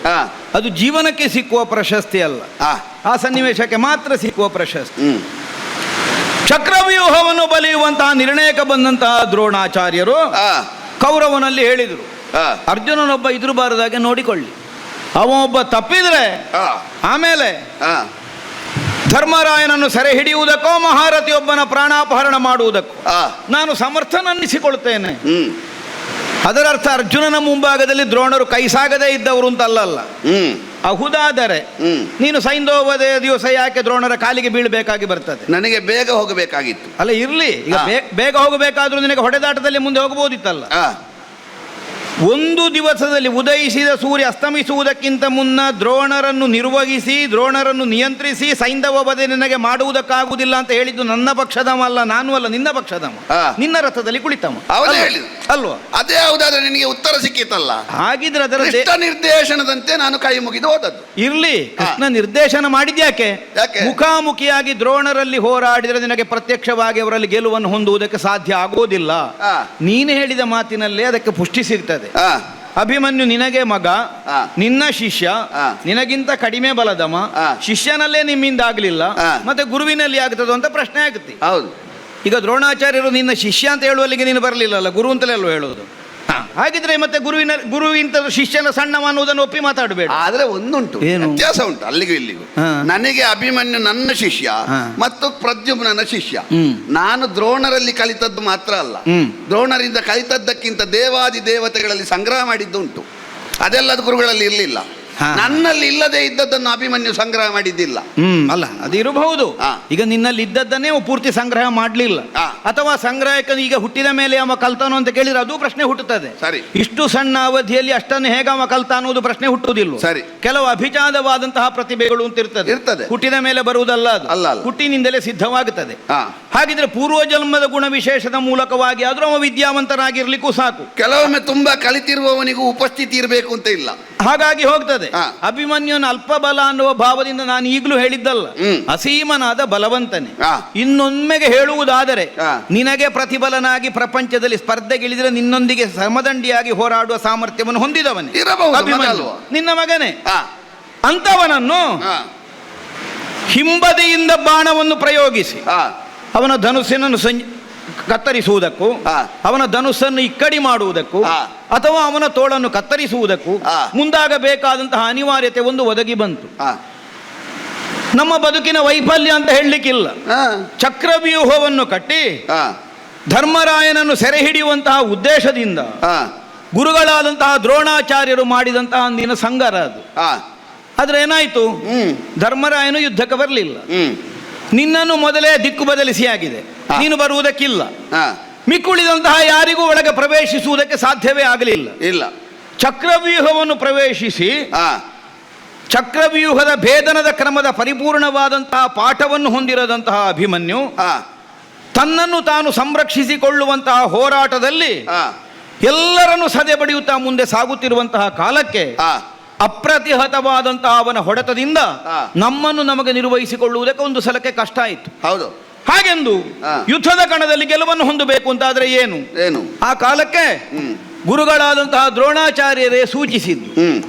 D: ಅದು ಜೀವನಕ್ಕೆ ಸಿಕ್ಕುವ ಪ್ರಶಸ್ತಿ ಅಲ್ಲ, ಆ ಸನ್ನಿವೇಶಕ್ಕೆ ಮಾತ್ರ ಸಿಕ್ಕುವ ಪ್ರಶಸ್ತಿ. ಚಕ್ರವ್ಯೂಹವನ್ನು ಬಲಿಯುವಂತಹ ನಿರ್ಣಯಕ್ಕೆ ಬಂದಂತಹ ದ್ರೋಣಾಚಾರ್ಯರು ಕೌರವನಲ್ಲಿ ಹೇಳಿದರು,
E: ಆ.
D: ಅರ್ಜುನನೊಬ್ಬ ಇದ್ರಬಾರದಾಗೆ ನೋಡಿಕೊಳ್ಳಿ. ಅವ ಒಬ್ಬ ತಪ್ಪಿದ್ರೆ
E: ಆ,
D: ಆಮೇಲೆ
E: ಆ,
D: ಧರ್ಮರಾಯನನ್ನು ಸೆರೆ ಹಿಡಿಯುವುದಕ್ಕೋ ಮಹಾರಥಿಯೊಬ್ಬನ ಪ್ರಾಣಾಪಹರಣ ಮಾಡುವುದಕ್ಕೋ
E: ಆ.
D: ನಾನು ಸಮರ್ಥನನ್ನಿಸಿಕೊಳ್ತೇನೆ.
E: ಹ್ಮ್
D: ಅದರರ್ಥ ಅರ್ಜುನನ ಮುಂಭಾಗದಲ್ಲಿ ದ್ರೋಣರು ಕೈಸಾಗದೇ ಇದ್ದವರು ಅಂತ ಅಲ್ಲಲ್ಲ.
E: ಹ್ಮ್
D: ಅಹುದಾದರೆ
E: ಹ್ಮ್.
D: ನೀನು ಸೈಂಧವದೇ ದಿವಸ ಯಾಕೆ ದ್ರೋಣರ ಕಾಲಿಗೆ ಬೀಳಬೇಕಾಗಿ ಬರ್ತದೆ?
E: ನನಗೆ ಬೇಗ ಹೋಗಬೇಕಾಗಿತ್ತು.
D: ಅಲ್ಲ ಇರ್ಲಿ, ಈಗ
E: ಹಾ.
D: ಬೇಗ ಹೋಗಬೇಕಾದ್ರೂ ನಿನಗೆ ಹೊಡೆದಾಟದಲ್ಲಿ ಮುಂದೆ ಹೋಗಬಹುದಿತ್ತಲ್ಲ.
E: ಆ,
D: ಒಂದು ದಿವಸದಲ್ಲಿ ಉದಯಿಸಿದ ಸೂರ್ಯ ಅಸ್ತಮಿಸುವುದಕ್ಕಿಂತ ಮುನ್ನ ದ್ರೋಣರನ್ನು ನಿರ್ವಹಿಸಿ ದ್ರೋಣರನ್ನು ನಿಯಂತ್ರಿಸಿ ಸೈಂಧವ ವಧೆ ನಿನಗೆ ಮಾಡುವುದಕ್ಕಾಗುವುದಿಲ್ಲ ಅಂತ ಹೇಳಿದ್ದು ನನ್ನ ಪಕ್ಷದವ ಅಲ್ಲ, ನಾನು ಅಲ್ಲ, ನಿನ್ನ ಪಕ್ಷದವ.
E: ಹಾ.
D: ನಿನ್ನ ರಥದಲ್ಲಿ ಕುಳಿತವ
E: ಅವನೇ
D: ಅಲ್ವಾ?
E: ಹೇಳಿದ್ದು.
D: ಅಲ್ವಾ?
E: ಅದೇ ಹೌದಾದ್ರೆ ನಿನಗೆ ಉತ್ತರ ಸಿಕ್ಕಿತಲ್ಲ.
D: ಹಾಗಿದ್ರೆ ಅದರ
E: ಕೃಷ್ಣ ನಿರ್ದೇಶನದಂತೆ ನಾನು ಕೈ ಮುಗಿದು ಹೋದದ್ದು.
D: ಇರ್ಲಿ, ಕೃಷ್ಣ ನಿರ್ದೇಶನ ಮಾಡಿದ್ಯಾಕೆ?
E: ಯಾಕೆ?
D: ಮುಖಾಮುಖಿಯಾಗಿ ದ್ರೋಣರಲ್ಲಿ ಹೋರಾಡಿದರೆ ನಿನಗೆ ಪ್ರತ್ಯಕ್ಷವಾಗಿ ಅವರಲ್ಲಿ ಗೆಲುವನ್ನು ಹೊಂದುವುದಕ್ಕೆ ಸಾಧ್ಯ ಆಗೋದಿಲ್ಲ.
E: ಆ.
D: ನೀನು ಹೇಳಿದ ಮಾತಿನಲ್ಲೇ ಅದಕ್ಕೆ ಪುಷ್ಟಿ ಸಿಗ್ತದೆ.
E: ಆ,
D: ಅಭಿಮನ್ಯು ನಿನಗೆ ಮಗ,
E: ಆ.
D: ನಿನ್ನ ಶಿಷ್ಯ,
E: ಆ.
D: ನಿನಗಿಂತ ಕಡಿಮೆ ಬಲದಮ,
E: ಆ.
D: ಶಿಷ್ಯನಲ್ಲೇ ನಿಮ್ಮಿಂದ ಆಗ್ಲಿಲ್ಲ,
E: ಆ.
D: ಮತ್ತೆ ಗುರುವಿನಲ್ಲಿ ಆಗ್ತದೋ ಅಂತ ಪ್ರಶ್ನೆ ಆಗುತ್ತೆ.
E: ಹೌದು.
D: ಈಗ ದ್ರೋಣಾಚಾರ್ಯರು ನಿನ್ನ ಶಿಷ್ಯ ಅಂತ ಹೇಳುವಲ್ಲಿಗೆ ನೀನು ಬರಲಿಲ್ಲಲ್ಲ, ಗುರು ಅಂತಲೇ ಅಲ್ವ ಹೇಳೋದು. ಹಾಗಿದ್ರೆ ಮತ್ತೆ ಗುರುವಿಂತ ಶಿಷ್ಯನ ಸಣ್ಣವ ಅನ್ನೋದನ್ನು ಒಪ್ಪಿ ಮಾತಾಡಬೇಡ.
E: ಆದ್ರೆ ಒಂದುಂಟು,
D: ಏನು?
E: ವ್ಯತ್ಯಾಸ ಉಂಟು ಅಲ್ಲಿಗೂ ಇಲ್ಲಿಗೂ.
D: ಹಾ.
E: ನನಗೆ ಅಭಿಮನ್ಯು ನನ್ನ ಶಿಷ್ಯ
D: ಹಾ.
E: ಮತ್ತು ಪ್ರದ್ಯುಮ್ನನ ಶಿಷ್ಯ.
D: ಹ್ಮ್.
E: ನಾನು ದ್ರೋಣರಲ್ಲಿ ಕಲಿತದ್ದು ಮಾತ್ರ ಅಲ್ಲ,
D: ಹ್ಮ್.
E: ದ್ರೋಣರಿಂದ ಕಲಿತದ್ದಕ್ಕಿಂತ ದೇವಾದಿ ದೇವತೆಗಳಲ್ಲಿ ಸಂಗ್ರಹ ಮಾಡಿದ್ದುಂಟು. ಅದೆಲ್ಲದ ಗುರುಗಳಲ್ಲಿ ಇರಲಿಲ್ಲ.
D: ಹಾ.
E: ನನ್ನಲ್ಲಿ ಇಲ್ಲದೆ ಇದ್ದದ್ದನ್ನು ಅಭಿಮನ್ಯು ಸಂಗ್ರಹ ಮಾಡಿದ್ದಿಲ್ಲ.
D: ಅಲ್ಲ ಅದು ಇರಬಹುದು.
E: ಹಾ.
D: ಈಗ ನಿನ್ನಲ್ಲಿ ಇದ್ದದ್ದನ್ನೇ ಅವ ಪೂರ್ತಿ ಸಂಗ್ರಹ ಮಾಡಲಿಲ್ಲ,
E: ಹಾ.
D: ಅಥವಾ ಸಂಗ್ರಹಕ್ಕೆ ಈಗ ಹುಟ್ಟಿದ ಮೇಲೆ ಅವ ಕಲ್ತಾನೋ ಅಂತ ಕೇಳಿದ್ರೆ ಅದು ಪ್ರಶ್ನೆ ಹುಟ್ಟುತ್ತದೆ.
E: ಸರಿ.
D: ಇಷ್ಟು ಸಣ್ಣ ಅವಧಿಯಲ್ಲಿ ಅಷ್ಟನ್ನು ಹೇಗೆ ಅವ ಕಲ್ತ ಅನ್ನೋದು ಪ್ರಶ್ನೆ ಹುಟ್ಟುವುದಿಲ್ಲ.
E: ಸರಿ.
D: ಕೆಲವು ಅಭಿಜಾತವಾದಂತಹ ಪ್ರತಿಭೆಗಳು ಅಂತ
E: ಇರ್ತದೆ.
D: ಹುಟ್ಟಿದ ಮೇಲೆ ಬರುವುದಲ್ಲ ಅದು,
E: ಅಲ್ಲ, ಅಲ್ಲ.
D: ಹುಟ್ಟಿನಿಂದಲೇ ಸಿದ್ಧವಾಗುತ್ತದೆ.
E: ಹಾ.
D: ಹಾಗಿದ್ರೆ ಪೂರ್ವಜನ್ಮದ ಗುಣ ವಿಶೇಷದ ಮೂಲಕವಾಗಿ ಆದ್ರೂ ಅವ ವಿದ್ಯಾವಂತನಾಗಿರ್ಲಿಕ್ಕೂ ಸಾಕು.
E: ಕೆಲವೊಮ್ಮೆ ತುಂಬಾ ಕಲಿತಿರುವವನಿಗೂ ಉಪಸ್ಥಿತಿ ಇರಬೇಕು ಅಂತ ಇಲ್ಲ.
D: ಹಾಗಾಗಿ ಹೋಗ್ತದೆ.
E: ಹಾ.
D: ಅಭಿಮನ್ಯುನ ಅಲ್ಪ ಬಲ ಅನ್ನುವ ಭಾವದಿಂದ ನಾನು ಈಗಲೂ ಹೇಳಿದ್ದಲ್ಲ,
E: ಹ್ಮ್.
D: ಅಸೀಮನಾದ ಬಲವಂತನೇ.
E: ಹಾ.
D: ಇನ್ನೊಮ್ಮೆಗೆ ಹೇಳುವುದಾದರೆ
E: ಹಾ.
D: ನಿನಗೆ ಪ್ರತಿಬಲನಾಗಿ ಪ್ರಪಂಚದಲ್ಲಿ ಸ್ಪರ್ಧೆಗಿಳಿದರೆ ನಿನ್ನೊಂದಿಗೆ ಸಮದಂಡಿಯಾಗಿ ಹೋರಾಡುವ ಸಾಮರ್ಥ್ಯವನ್ನು ಹೊಂದಿದವನೇ
E: ಇರಬಹುದು,
D: ಅಭಿಮನ್ಯು.
E: ಮಗ ಅಲ್ವಾ?
D: ನಿನ್ನ ಮಗನೇ.
E: ಹಾ.
D: ಅಂತವನನ್ನು
E: ಹಾ.
D: ಹಿಂಬದಿಯಿಂದ ಬಾಣವನ್ನು ಪ್ರಯೋಗಿಸಿ
E: ಹಾ.
D: ಅವನ ಧನುಸ್ಸನ್ನು ಕತ್ತರಿಸುವುದಕ್ಕೂ,
E: ಹಾ.
D: ಅವನ ಧನುಸ್ಸನ್ನು ಇಕ್ಕಡಿ ಮಾಡುವುದಕ್ಕೂ,
E: ಹಾ.
D: ಅಥವಾ ಅವನ ತೋಳನ್ನು ಕತ್ತರಿಸುವುದಕ್ಕೂ
E: ಹಾ.
D: ಮುಂದಾಗಬೇಕಾದಂತಹ ಅನಿವಾರ್ಯತೆ ಒಂದು ಒದಗಿ ಬಂತು.
E: ಹಾ.
D: ನಮ್ಮ ಬದುಕಿನ ವೈಫಲ್ಯ ಅಂತ ಹೇಳಲಿಕ್ಕಿಲ್ಲ.
E: ಹಾ.
D: ಚಕ್ರವ್ಯೂಹವನ್ನು ಕಟ್ಟಿ
E: ಹಾ.
D: ಧರ್ಮರಾಯನನ್ನು ಸೆರೆ ಹಿಡಿಯುವಂತಹ ಉದ್ದೇಶದಿಂದ
E: ಹಾ.
D: ಗುರುಗಳಾದಂತಹ ದ್ರೋಣಾಚಾರ್ಯರು ಮಾಡಿದಂತಹ ಅಂದಿನ ಸಂಗಾರ ಅದು.
E: ಹಾ.
D: ಆದ್ರೆ ಏನಾಯ್ತು?
E: ಹ್ಮ್.
D: ಧರ್ಮರಾಯನು ಯುದ್ಧಕ್ಕೆ ಬರಲಿಲ್ಲ.
E: ಹ್ಮ್.
D: ನಿನ್ನನ್ನು ಮೊದಲೇ ದಿಕ್ಕು ಬದಲಿಸಿ ಆಗಿದೆ,
E: ಹಾ.
D: ನೀನು ಬರುವುದಕ್ಕಿಲ್ಲ.
E: ಹಾ.
D: ಮಿಕ್ಕುಳಿದಂತಹ ಯಾರಿಗೂ ಒಳಗೆ ಪ್ರವೇಶಿಸುವುದಕ್ಕೆ ಸಾಧ್ಯವೇ ಆಗಲಿಲ್ಲ.
E: ಇಲ್ಲ.
D: ಚಕ್ರವ್ಯೂಹವನ್ನು ಪ್ರವೇಶಿಸಿ
E: ಹಾ.
D: ಚಕ್ರವ್ಯೂಹದ ಭೇದನದ ಕ್ರಮದ ಪರಿಪೂರ್ಣವಾದಂತಹ ಪಾಠವನ್ನು ಹೊಂದಿರದಂತಹ ಅಭಿಮನ್ಯು
E: ಹಾ.
D: ತನ್ನನ್ನು ತಾನು ಸಂರಕ್ಷಿಸಿಕೊಳ್ಳುವಂತಹ ಹೋರಾಟದಲ್ಲಿ
E: ಹಾ.
D: ಎಲ್ಲರನ್ನು ಸದೆ ಬಡಿಯುತ್ತಾ ಮುಂದೆ ಸಾಗುತ್ತಿರುವಂತಹ ಕಾಲಕ್ಕೆ
E: ಹಾ.
D: ಅಪ್ರತಿಹತವಾದಂತಹ ಅವನ ಹೊಡೆತದಿಂದ
E: ಹಾ.
D: ನಮ್ಮನ್ನು ನಮಗೆ ನಿರ್ವಹಿಸಿಕೊಳ್ಳುವುದಕ್ಕೆ ಒಂದು ಸಲಕ್ಕೆ ಕಷ್ಟ ಆಯಿತು.
E: ಹೌದು.
D: ಹಾಗೆಂದು
E: ಹಾ.
D: ಯುದ್ಧದ ಕಣದಲ್ಲಿ ಗೆಲುವನ್ನು ಹೊಂದಬೇಕು ಅಂತಾದ್ರೆ ಏನು?
E: ಏನು?
D: ಆ ಕಾಲಕ್ಕೆ
E: ಹ್ಮ್.
D: ಗುರುಗಳಾದಂತಹ ದ್ರೋಣಾಚಾರ್ಯರೇ ಸೂಚಿಸಿದ್ದು,
E: ಹ್ಮ್.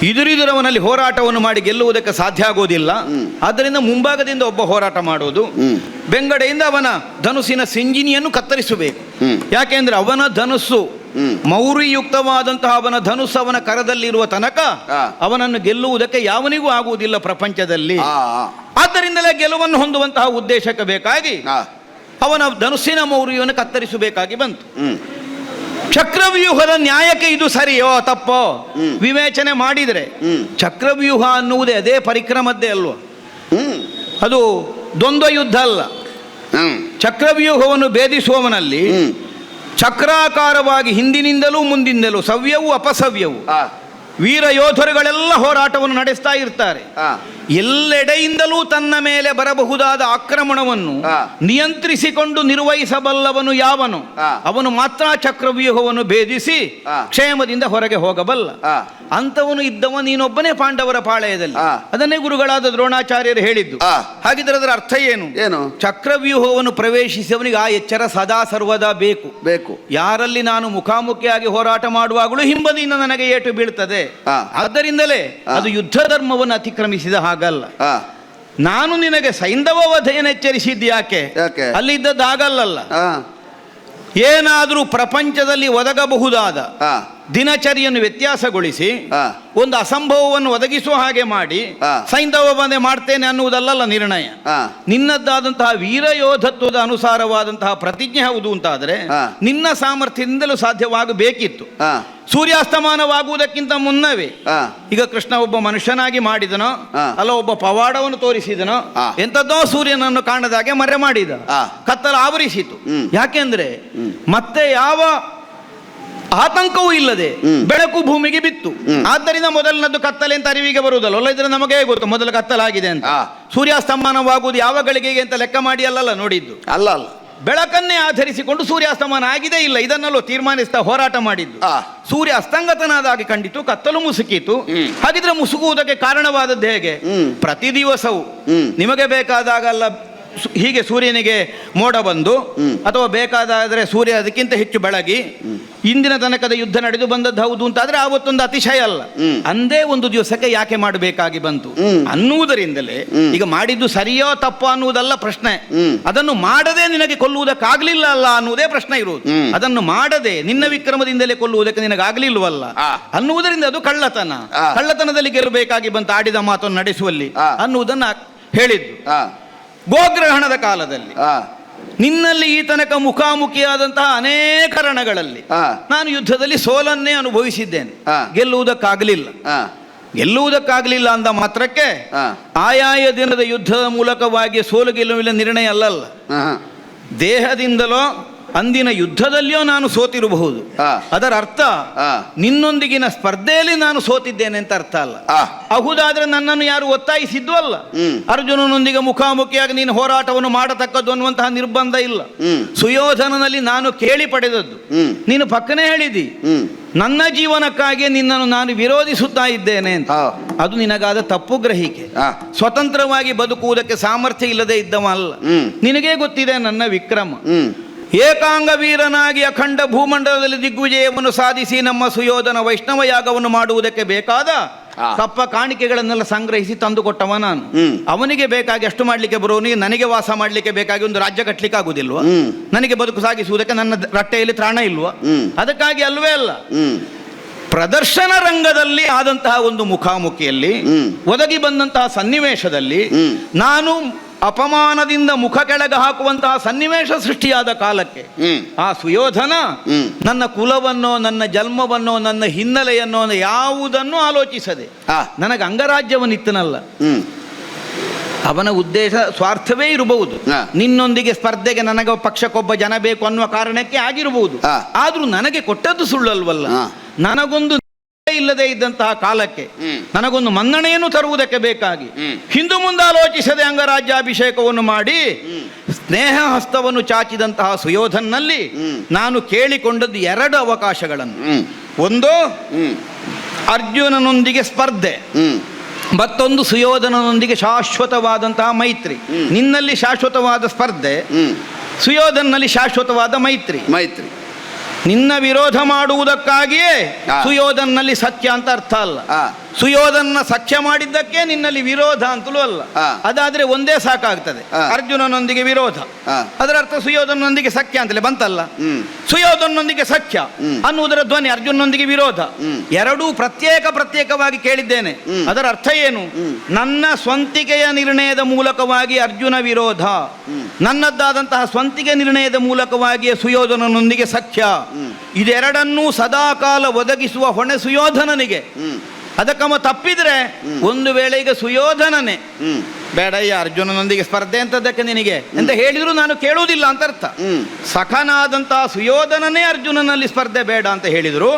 D: ಇದುರಿದುರವನಲ್ಲಿ ಹೋರಾಟವನ್ನು ಮಾಡಿ ಗೆಲ್ಲುವುದಕ್ಕೆ ಸಾಧ್ಯ ಆಗೋದಿಲ್ಲ.
E: ಹ್ಮ್.
D: ಆದ್ದರಿಂದ ಮುಂಭಾಗದಿಂದ ಒಬ್ಬ ಹೋರಾಟ ಮಾಡೋದು,
E: ಹ್ಮ್.
D: ಬೆಂಗಡೆಯಿಂದ ಅವನ ಧನುಸ್ಸಿನ ಸಿಂಜಿನಿಯನ್ನು ಕತ್ತರಿಸಬೇಕು.
E: ಹ್ಮ್.
D: ಯಾಕೆಂದ್ರೆ ಅವನ ಧನುಸ್ಸು
E: ಹ್ಮ್.
D: ಮೌರಿಯುಕ್ತವಾದಂತಹ ಅವನ ಧನುಸ್ಸು ಅವನ ಕರದಲ್ಲಿರುವ ತನಕ
E: ಹಾ.
D: ಅವನನ್ನು ಗೆಲ್ಲುವುದಕ್ಕೆ ಯಾವನಿಗೂ ಆಗುವುದಿಲ್ಲ ಪ್ರಪಂಚದಲ್ಲಿ.
E: ಹಾ.
D: ಆದ್ದರಿಂದಲೇ ಗೆಲುವನ್ನು ಹೊಂದುವಂತಹ ಉದ್ದೇಶಕ್ಕೆ ಬೇಕಾಗಿ
E: ಹಾ.
D: ಅವನ ಧನುಸ್ಸಿನ ಮೌರ್ಯವನ್ನು ಕತ್ತರಿಸಬೇಕಾಗಿ ಬಂತು.
E: ಹ್ಮ್.
D: ಚಕ್ರವ್ಯೂಹದ ನ್ಯಾಯಕ್ಕೆ ಇದು ಸರಿಯೋ ತಪ್ಪೋ
E: ಹ್ಮ್.
D: ವಿವೇಚನೆ ಮಾಡಿದರೆ
E: ಹ್ಮ್.
D: ಚಕ್ರವ್ಯೂಹ ಅನ್ನುವುದೇ ಅದೇ ಪರಿಕ್ರಮದ್ದೇ ಅಲ್ವ,
E: ಹ್ಮ್.
D: ಅದು ದ್ವಂದ್ವ ಯುದ್ಧ ಅಲ್ಲ.
E: ಹ್ಮ್.
D: ಚಕ್ರವ್ಯೂಹವನ್ನು ಭೇದಿಸುವವನಲ್ಲಿ
E: ಹ್ಮ್.
D: ಚಕ್ರಾಕಾರವಾಗಿ ಹಿಂದಿನಿಂದಲೂ ಮುಂದಿಂದಲೂ ಸವ್ಯವು ಅಪಸವ್ಯವು
E: ಹಾ.
D: ವೀರ ಯೋಧರುಗಳೆಲ್ಲ ಹೋರಾಟವನ್ನು ನಡೆಸ್ತಾ ಇರ್ತಾರೆ.
E: ಹಾ.
D: ಎಲ್ಲೆಡೆಯಿಂದಲೂ ತನ್ನ ಮೇಲೆ ಬರಬಹುದಾದ ಆಕ್ರಮಣವನ್ನು
E: ಹಾ.
D: ನಿಯಂತ್ರಿಸಿಕೊಂಡು ನಿರ್ವಹಿಸಬಲ್ಲವನು ಯಾವನು
E: ಹಾ.
D: ಅವನು ಮಾತ್ರ ಚಕ್ರವ್ಯೂಹವನ್ನು ಭೇದಿಸಿ
E: ಹಾ.
D: ಕ್ಷೇಮದಿಂದ ಹೊರಗೆ ಹೋಗಬಲ್ಲ.
E: ಹಾ.
D: ಅಂತವನು ಇದ್ದವ ನೀನೊಬ್ಬನೇ ಪಾಂಡವರ ಪಾಳೆಯದಲ್ಲಿ.
E: ಹಾ.
D: ಅದನ್ನೇ ಗುರುಗಳಾದ ದ್ರೋಣಾಚಾರ್ಯರು ಹೇಳಿದ್ದು.
E: ಹಾ.
D: ಹಾಗಿದ್ರೆ ಅದರ ಅರ್ಥ ಏನು?
E: ಏನು?
D: ಚಕ್ರವ್ಯೂಹವನ್ನು ಪ್ರವೇಶಿಸುವವನಿಗೆ ಆ ಎಚ್ಚರ ಸದಾ ಸರ್ವದಾ ಬೇಕು.
E: ಬೇಕು.
D: ಯಾರಲ್ಲಿ ನಾನು ಮುಖಾಮುಖಿಯಾಗಿ ಹೋರಾಟ ಮಾಡುವಾಗಲೂ ಹಿಂಬದಿಯಿಂದ ನನಗೆ ಏಟು ಬೀಳ್ತದೆ.
E: ಹಾ.
D: ಆದ್ದರಿಂದಲೇ
E: ಹಾ.
D: ಅದು ಯುದ್ಧ ಧರ್ಮವನ್ನು ಅತಿಕ್ರಮಿಸಿದ ಹಾಗಲ್ಲ.
E: ಹಾ.
D: ನಾನು ನಿನಗೆ ಸೈಂಧವ ವಧೆಯನ್ನು ಎಚ್ಚರಿಸಿದ್ದು ಯಾಕೆ?
E: ಯಾಕೆ?
D: ಅಲ್ಲಿದ್ದದ್ದು ಹಾಗಲ್ಲಲ್ಲ.
E: ಹಾ.
D: ಏನಾದರೂ ಪ್ರಪಂಚದಲ್ಲಿ ಒದಗಬಹುದಾದ
E: ಹಾ.
D: ದಿನಚರಿಯನ್ನು ವ್ಯತ್ಯಾಸಗೊಳಿಸಿ
E: ಹಾ.
D: ಒಂದು ಅಸಂಭವವನ್ನು ಒದಗಿಸುವ ಹಾಗೆ ಮಾಡಿ
E: ಹಾ.
D: ಸೈಂಧವ ಬಂದೆ ಮಾಡ್ತೇನೆ ಅನ್ನುವುದಲ್ಲ ನಿರ್ಣಯ.
E: ಹಾ.
D: ನಿನ್ನದ್ದಾದಂತಹ ವೀರಯೋಧತ್ವದ ಅನುಸಾರವಾದಂತಹ ಪ್ರತಿಜ್ಞೆ ಹೌದು ಅಂತಾದರೆ
E: ಹಾ.
D: ನಿನ್ನ ಸಾಮರ್ಥ್ಯದಿಂದಲೂ ಸಾಧ್ಯವಾಗಬೇಕಿತ್ತು.
E: ಹಾ.
D: ಸೂರ್ಯಾಸ್ತಮಾನವಾಗುವುದಕ್ಕಿಂತ ಮುನ್ನವೇ
E: ಹಾ.
D: ಈಗ ಕೃಷ್ಣ ಒಬ್ಬ ಮನುಷ್ಯನಾಗಿ ಮಾಡಿದನೋ
E: ಹಾ.
D: ಅಲ್ಲ ಒಬ್ಬ ಪವಾಡವನ್ನು ತೋರಿಸಿದನೋ
E: ಹಾ.
D: ಎಂಥದ್ದೋ ಸೂರ್ಯನನ್ನು ಕಾಣದಾಗೆ ಮರೆ ಮಾಡಿದ.
E: ಹಾ.
D: ಕತ್ತಲು ಆವರಿಸಿತು.
E: ಹ್ಮ್.
D: ಯಾಕೆಂದ್ರೆ ಮತ್ತೆ ಯಾವ ಆತಂಕವೂ ಇಲ್ಲದೆ ಬೆಳಕು ಭೂಮಿಗೆ ಬಿತ್ತು. ಆದ್ದರಿಂದ ಮೊದಲನದ್ದು ಕತ್ತಲೆ ಅಂತ ಅರಿವಿಗೆ ಬರುವುದಲ್ಲ. ಅಲ್ಲ ಇದ್ರೆ ನಮಗೆ ಗೊತ್ತು ಮೊದಲು ಕತ್ತಲಾಗಿದೆ ಅಂತ.
E: ಹಾ.
D: ಸೂರ್ಯಾಸ್ತಮಾನವಾಗುವುದು ಯಾವ ಗಳಿಗೆಗೆ ಅಂತ ಲೆಕ್ಕ ಮಾಡಿ ಅಲ್ಲಲ್ಲ ನೋಡಿದ್ದು.
E: ಅಲ್ಲ ಅಲ್ಲ,
D: ಬೆಳಕನ್ನೇ ಆಧರಿಸಿಕೊಂಡು ಸೂರ್ಯಾಸ್ತಮಾನ ಆಗಿದೆ ಇಲ್ಲ ಇದನ್ನಲ್ಲೂ ತೀರ್ಮಾನಿಸ್ತಾ ಹೋರಾಟ ಮಾಡಿದ್ದು.
E: ಆ.
D: ಸೂರ್ಯ ಅಸ್ತಂಗತನಾದಾಗಿ ಕಂಡಿತು, ಕತ್ತಲು ಮುಸುಕಿತು. ಹಾಗಿದ್ರೆ ಮುಸುಕುವುದಕ್ಕೆ ಕಾರಣವಾದದ್ದು ಹೇಗೆ? ಪ್ರತಿ ದಿವಸವೂ ನಿಮಗೆ ಬೇಕಾದಾಗಲ್ಲ ಹೀಗೆ ಸೂರ್ಯನಿಗೆ ಮೋಡ ಬಂದು ಅಥವಾ ಬೇಕಾದಾದರೆ ಸೂರ್ಯ ಅದಕ್ಕಿಂತ ಹೆಚ್ಚು ಬೆಳಗಿ ಇಂದಿನ ತನಕದ ಯುದ್ಧ ನಡೆದು ಬಂದದ್ದು ಹೌದು ಅಂತಾದ್ರೆ ಆವತ್ತೊಂದು ಅತಿಶಯ ಅಲ್ಲ. ಅಂದೇ ಒಂದು ದಿವಸಕ್ಕೆ ಯಾಕೆ ಮಾಡಬೇಕಾಗಿ ಬಂತು ಅನ್ನುವುದರಿಂದಲೇ ಈಗ ಮಾಡಿದ್ದು ಸರಿಯೋ ತಪ್ಪೋ ಅನ್ನುವುದಲ್ಲ ಪ್ರಶ್ನೆ. ಅದನ್ನು ಮಾಡದೆ ನಿನಗೆ ಕೊಲ್ಲುವುದಕ್ಕಾಗ್ಲಿಲ್ಲ ಅಲ್ಲ ಅನ್ನುವುದೇ ಪ್ರಶ್ನೆ ಇರುವುದು. ಅದನ್ನು ಮಾಡದೆ ನಿನ್ನ ವಿಕ್ರಮದಿಂದಲೇ ಕೊಲ್ಲುವುದಕ್ಕೆ ನಿನಗಾಗ್ಲಿಲ್ವಲ್ಲ ಅನ್ನುವುದರಿಂದ ಅದು ಕಳ್ಳತನ. ಕಳ್ಳತನದಲ್ಲಿ ಗೆಲ್ಲಬೇಕಾಗಿ ಬಂತು ಆಡಿದ ಮಾತನ್ನು ನಡೆಸುವಲ್ಲಿ ಅನ್ನುವುದನ್ನ ಹೇಳಿದ್ದು. ಗೋಗ್ರಹಣದ ಕಾಲದಲ್ಲಿ ನಿನ್ನಲ್ಲಿ ಈ ತನಕ ಮುಖಾಮುಖಿಯಾದಂತಹ ಅನೇಕ ರಣಗಳಲ್ಲಿ ನಾನು ಯುದ್ಧದಲ್ಲಿ ಸೋಲನ್ನೇ ಅನುಭವಿಸಿದ್ದೇನೆ. ಗೆಲ್ಲುವುದಕ್ಕಾಗಲಿಲ್ಲ. ಗೆಲ್ಲುವುದಕ್ಕಾಗಲಿಲ್ಲ ಅಂದ ಮಾತ್ರಕ್ಕೆ ಆಯಾಯ ದಿನದ ಯುದ್ಧದ ಮೂಲಕವಾಗಿ ಸೋಲು ಗೆಲ್ಲುವಿನ ನಿರ್ಣಯ ಅಲ್ಲಲ್ಲ. ದೇಹದಿಂದಲೋ ಅಂದಿನ ಯುದ್ಧದಲ್ಲಿಯೋ ನಾನು ಸೋತಿರಬಹುದು. ಅದರ ಅರ್ಥ ನಿನ್ನೊಂದಿಗಿನ ಸ್ಪರ್ಧೆಯಲ್ಲಿ ನಾನು ಸೋತಿದ್ದೇನೆ ಅಂತ ಅರ್ಥ ಅಲ್ಲ. ಅಹುದಾದ್ರೆ ನನ್ನನ್ನು ಯಾರು ಒತ್ತಾಯಿಸಿದ್ದು ಅಲ್ಲ. ಅರ್ಜುನನೊಂದಿಗೆ ಮುಖಾಮುಖಿಯಾಗಿ ನೀನು ಹೋರಾಟವನ್ನು ಮಾಡತಕ್ಕದ್ದು ಅನ್ನುವಂತಹ ನಿರ್ಬಂಧ ಇಲ್ಲ. ಸುಯೋಧನನಲ್ಲಿ ನಾನು ಕೇಳಿ ಪಡೆದದ್ದು. ನೀನು ಪಕ್ಕನೇ ಹೇಳಿದಿ ನನ್ನ ಜೀವನಕ್ಕಾಗಿ ನಿನ್ನನ್ನು ನಾನು ವಿರೋಧಿಸುತ್ತಾ ಇದ್ದೇನೆ ಅಂತ. ಅದು ನಿನಗಾದ ತಪ್ಪು ಗ್ರಹಿಕೆ. ಸ್ವತಂತ್ರವಾಗಿ ಬದುಕುವುದಕ್ಕೆ ಸಾಮರ್ಥ್ಯ ಇಲ್ಲದೆ ಇದ್ದವ ಅಲ್ಲ. ನಿನಗೇ ಗೊತ್ತಿದೆ ನನ್ನ ವಿಕ್ರಮ. ಏಕಾಂಗ ವೀರನಾಗಿ ಅಖಂಡ ಭೂಮಂಡಲದಲ್ಲಿ ದಿಗ್ವಿಜಯವನ್ನು ಸಾಧಿಸಿ ನಮ್ಮ ಸುಯೋಧನ ವೈಷ್ಣವ ಯಾಗವನ್ನು ಮಾಡುವುದಕ್ಕೆ ಬೇಕಾದ ಕಪ್ಪ ಕಾಣಿಕೆಗಳನ್ನೆಲ್ಲ ಸಂಗ್ರಹಿಸಿ ತಂದು ಕೊಟ್ಟವ ನಾನು. ಅವನಿಗೆ ಬೇಕಾಗಿ ಅಷ್ಟು ಮಾಡ್ಲಿಕ್ಕೆ ಬರೋನಿಗೆ ನನಗೆ ವಾಸ ಮಾಡ್ಲಿಕ್ಕೆ ಬೇಕಾಗಿ ಒಂದು ರಾಜ್ಯ ಕಟ್ಟಲಿಕ್ಕೆ ಆಗುದಿಲ್ವಾ? ನನಗೆ ಬದುಕು ಸಾಗಿಸುವುದಕ್ಕೆ ನನ್ನ ರಟ್ಟೆಯಲ್ಲಿ ತ್ರಾಣ ಇಲ್ವಾ? ಅದಕ್ಕಾಗಿ ಅಲ್ವೇ ಅಲ್ಲ. ಪ್ರದರ್ಶನ ರಂಗದಲ್ಲಿ ಆದಂತಹ ಒಂದು ಮುಖಾಮುಖಿಯಲ್ಲಿ ಒದಗಿ ಬಂದಂತಹ ಸನ್ನಿವೇಶದಲ್ಲಿ ನಾನು ಅಪಮಾನದಿಂದ ಮುಖ ಕೆಳಗೆ ಹಾಕುವಂತಹ ಸನ್ನಿವೇಶ ಸೃಷ್ಟಿಯಾದ ಕಾಲಕ್ಕೆ ಆ ಸುಯೋಧನ ನನ್ನ ಕುಲವನ್ನೋ ನನ್ನ ಜನ್ಮವನ್ನೋ ನನ್ನ ಹಿನ್ನೆಲೆಯನ್ನೋ ಯಾವುದನ್ನು ಆಲೋಚಿಸದೆ ನನಗೆ ಅಂಗರಾಜ್ಯವನ್ನಿತ್ತನಲ್ಲ. ಅವನ ಉದ್ದೇಶ ಸ್ವಾರ್ಥವೇ ಇರಬಹುದು. ನಿನ್ನೊಂದಿಗೆ ಸ್ಪರ್ಧೆಗೆ ನನಗೆ ಪಕ್ಷಕ್ಕೊಬ್ಬ ಜನ ಬೇಕು ಅನ್ನುವ ಕಾರಣಕ್ಕೆ ಆಗಿರಬಹುದು. ಆದ್ರೂ ನನಗೆ ಕೊಟ್ಟದ್ದು ಸುಳ್ಳಲ್ವಲ್ಲ. ನನಗೊಂದು ಇಲ್ಲದೆ ಇದ್ದಂತಹ ಕಾಲಕ್ಕೆ ನನಗೊಂದು ಮನ್ನಣೆಯನ್ನು ತರುವುದಕ್ಕೆ ಬೇಕಾಗಿ ಹಿಂದು ಮುಂದೆ ಆಲೋಚಿಸದೆ ಅಂಗರಾಜ್ಯಾಭಿಷೇಕವನ್ನು ಮಾಡಿ ಸ್ನೇಹ ಹಸ್ತವನ್ನು ಚಾಚಿದಂತಹ ಸುಯೋಧನಲ್ಲಿ ನಾನು ಕೇಳಿಕೊಂಡದ್ದು ಎರಡು ಅವಕಾಶಗಳನ್ನು. ಒಂದು ಅರ್ಜುನನೊಂದಿಗೆ ಸ್ಪರ್ಧೆ, ಮತ್ತೊಂದು ಸುಯೋಧನನೊಂದಿಗೆ ಶಾಶ್ವತವಾದಂತಹ ಮೈತ್ರಿ. ನಿನ್ನಲ್ಲಿ ಶಾಶ್ವತವಾದ ಸ್ಪರ್ಧೆ, ಸುಯೋಧನಲ್ಲಿ ಶಾಶ್ವತವಾದ ಮೈತ್ರಿ. ನಿನ್ನ ವಿರೋಧ ಮಾಡುವುದಕ್ಕಾಗಿಯೇ ಸುಯೋಧನಲ್ಲಿ ಸಖ್ಯ ಅಂತ ಅರ್ಥ ಅಲ್ಲ. ಸುಯೋಧನ ಸಖ್ಯ ಮಾಡಿದ್ದಕ್ಕೆ ನಿನ್ನಲ್ಲಿ ವಿರೋಧ ಅಂತಲೂ ಅಲ್ಲ. ಅದಾದ್ರೆ ಒಂದೇ ಸಾಕಾಗ್ತದೆ. ಅರ್ಜುನನೊಂದಿಗೆ ವಿರೋಧ, ಅದರ ಅರ್ಥ ಸುಯೋಧನೊಂದಿಗೆ ಸಖ್ಯ ಅಂತಲೇ ಬಂತಲ್ಲ. ಸುಯೋಧನೊಂದಿಗೆ ಸಖ್ಯ ಅನ್ನುವುದರ ಧ್ವನಿ ಅರ್ಜುನನೊಂದಿಗೆ ವಿರೋಧ. ಎರಡೂ ಪ್ರತ್ಯೇಕವಾಗಿ ಕೇಳಿದ್ದೇನೆ. ಅದರ ಅರ್ಥ ಏನು? ನನ್ನ ಸ್ವಂತಿಕೆಯ ನಿರ್ಣಯದ ಮೂಲಕವಾಗಿ ಅರ್ಜುನ ವಿರೋಧ, ನನ್ನದ್ದಾದಂತಹ ಸ್ವಂತಿಕೆ ನಿರ್ಣಯದ ಮೂಲಕವಾಗಿ ಸುಯೋಧನನೊಂದಿಗೆ ಸಖ್ಯ. ಇದೆರಡನ್ನೂ ಸದಾಕಾಲ ಒದಗಿಸುವ ಹೊಣೆ ಸುಯೋಧನನಿಗೆ. ಅದಕ್ಕಮ್ಮ ತಪ್ಪಿದ್ರೆ ಒಂದು ವೇಳೆ ಈಗ ಸುಯೋಧನನೇ ಬೇಡಯ್ಯ ಅರ್ಜುನನೊಂದಿಗೆ ಸ್ಪರ್ಧೆ ಅಂತದಕ್ಕೆ ನಿನಗೆ ಅಂತ ಹೇಳಿದ್ರು ನಾನು ಕೇಳುವುದಿಲ್ಲ ಅಂತ ಅರ್ಥ. ಸಖನಾದಂತಹ ಸುಯೋಧನನೇ ಅರ್ಜುನನಲ್ಲಿ ಸ್ಪರ್ಧೆ ಬೇಡ ಅಂತ ಹೇಳಿದ್ರು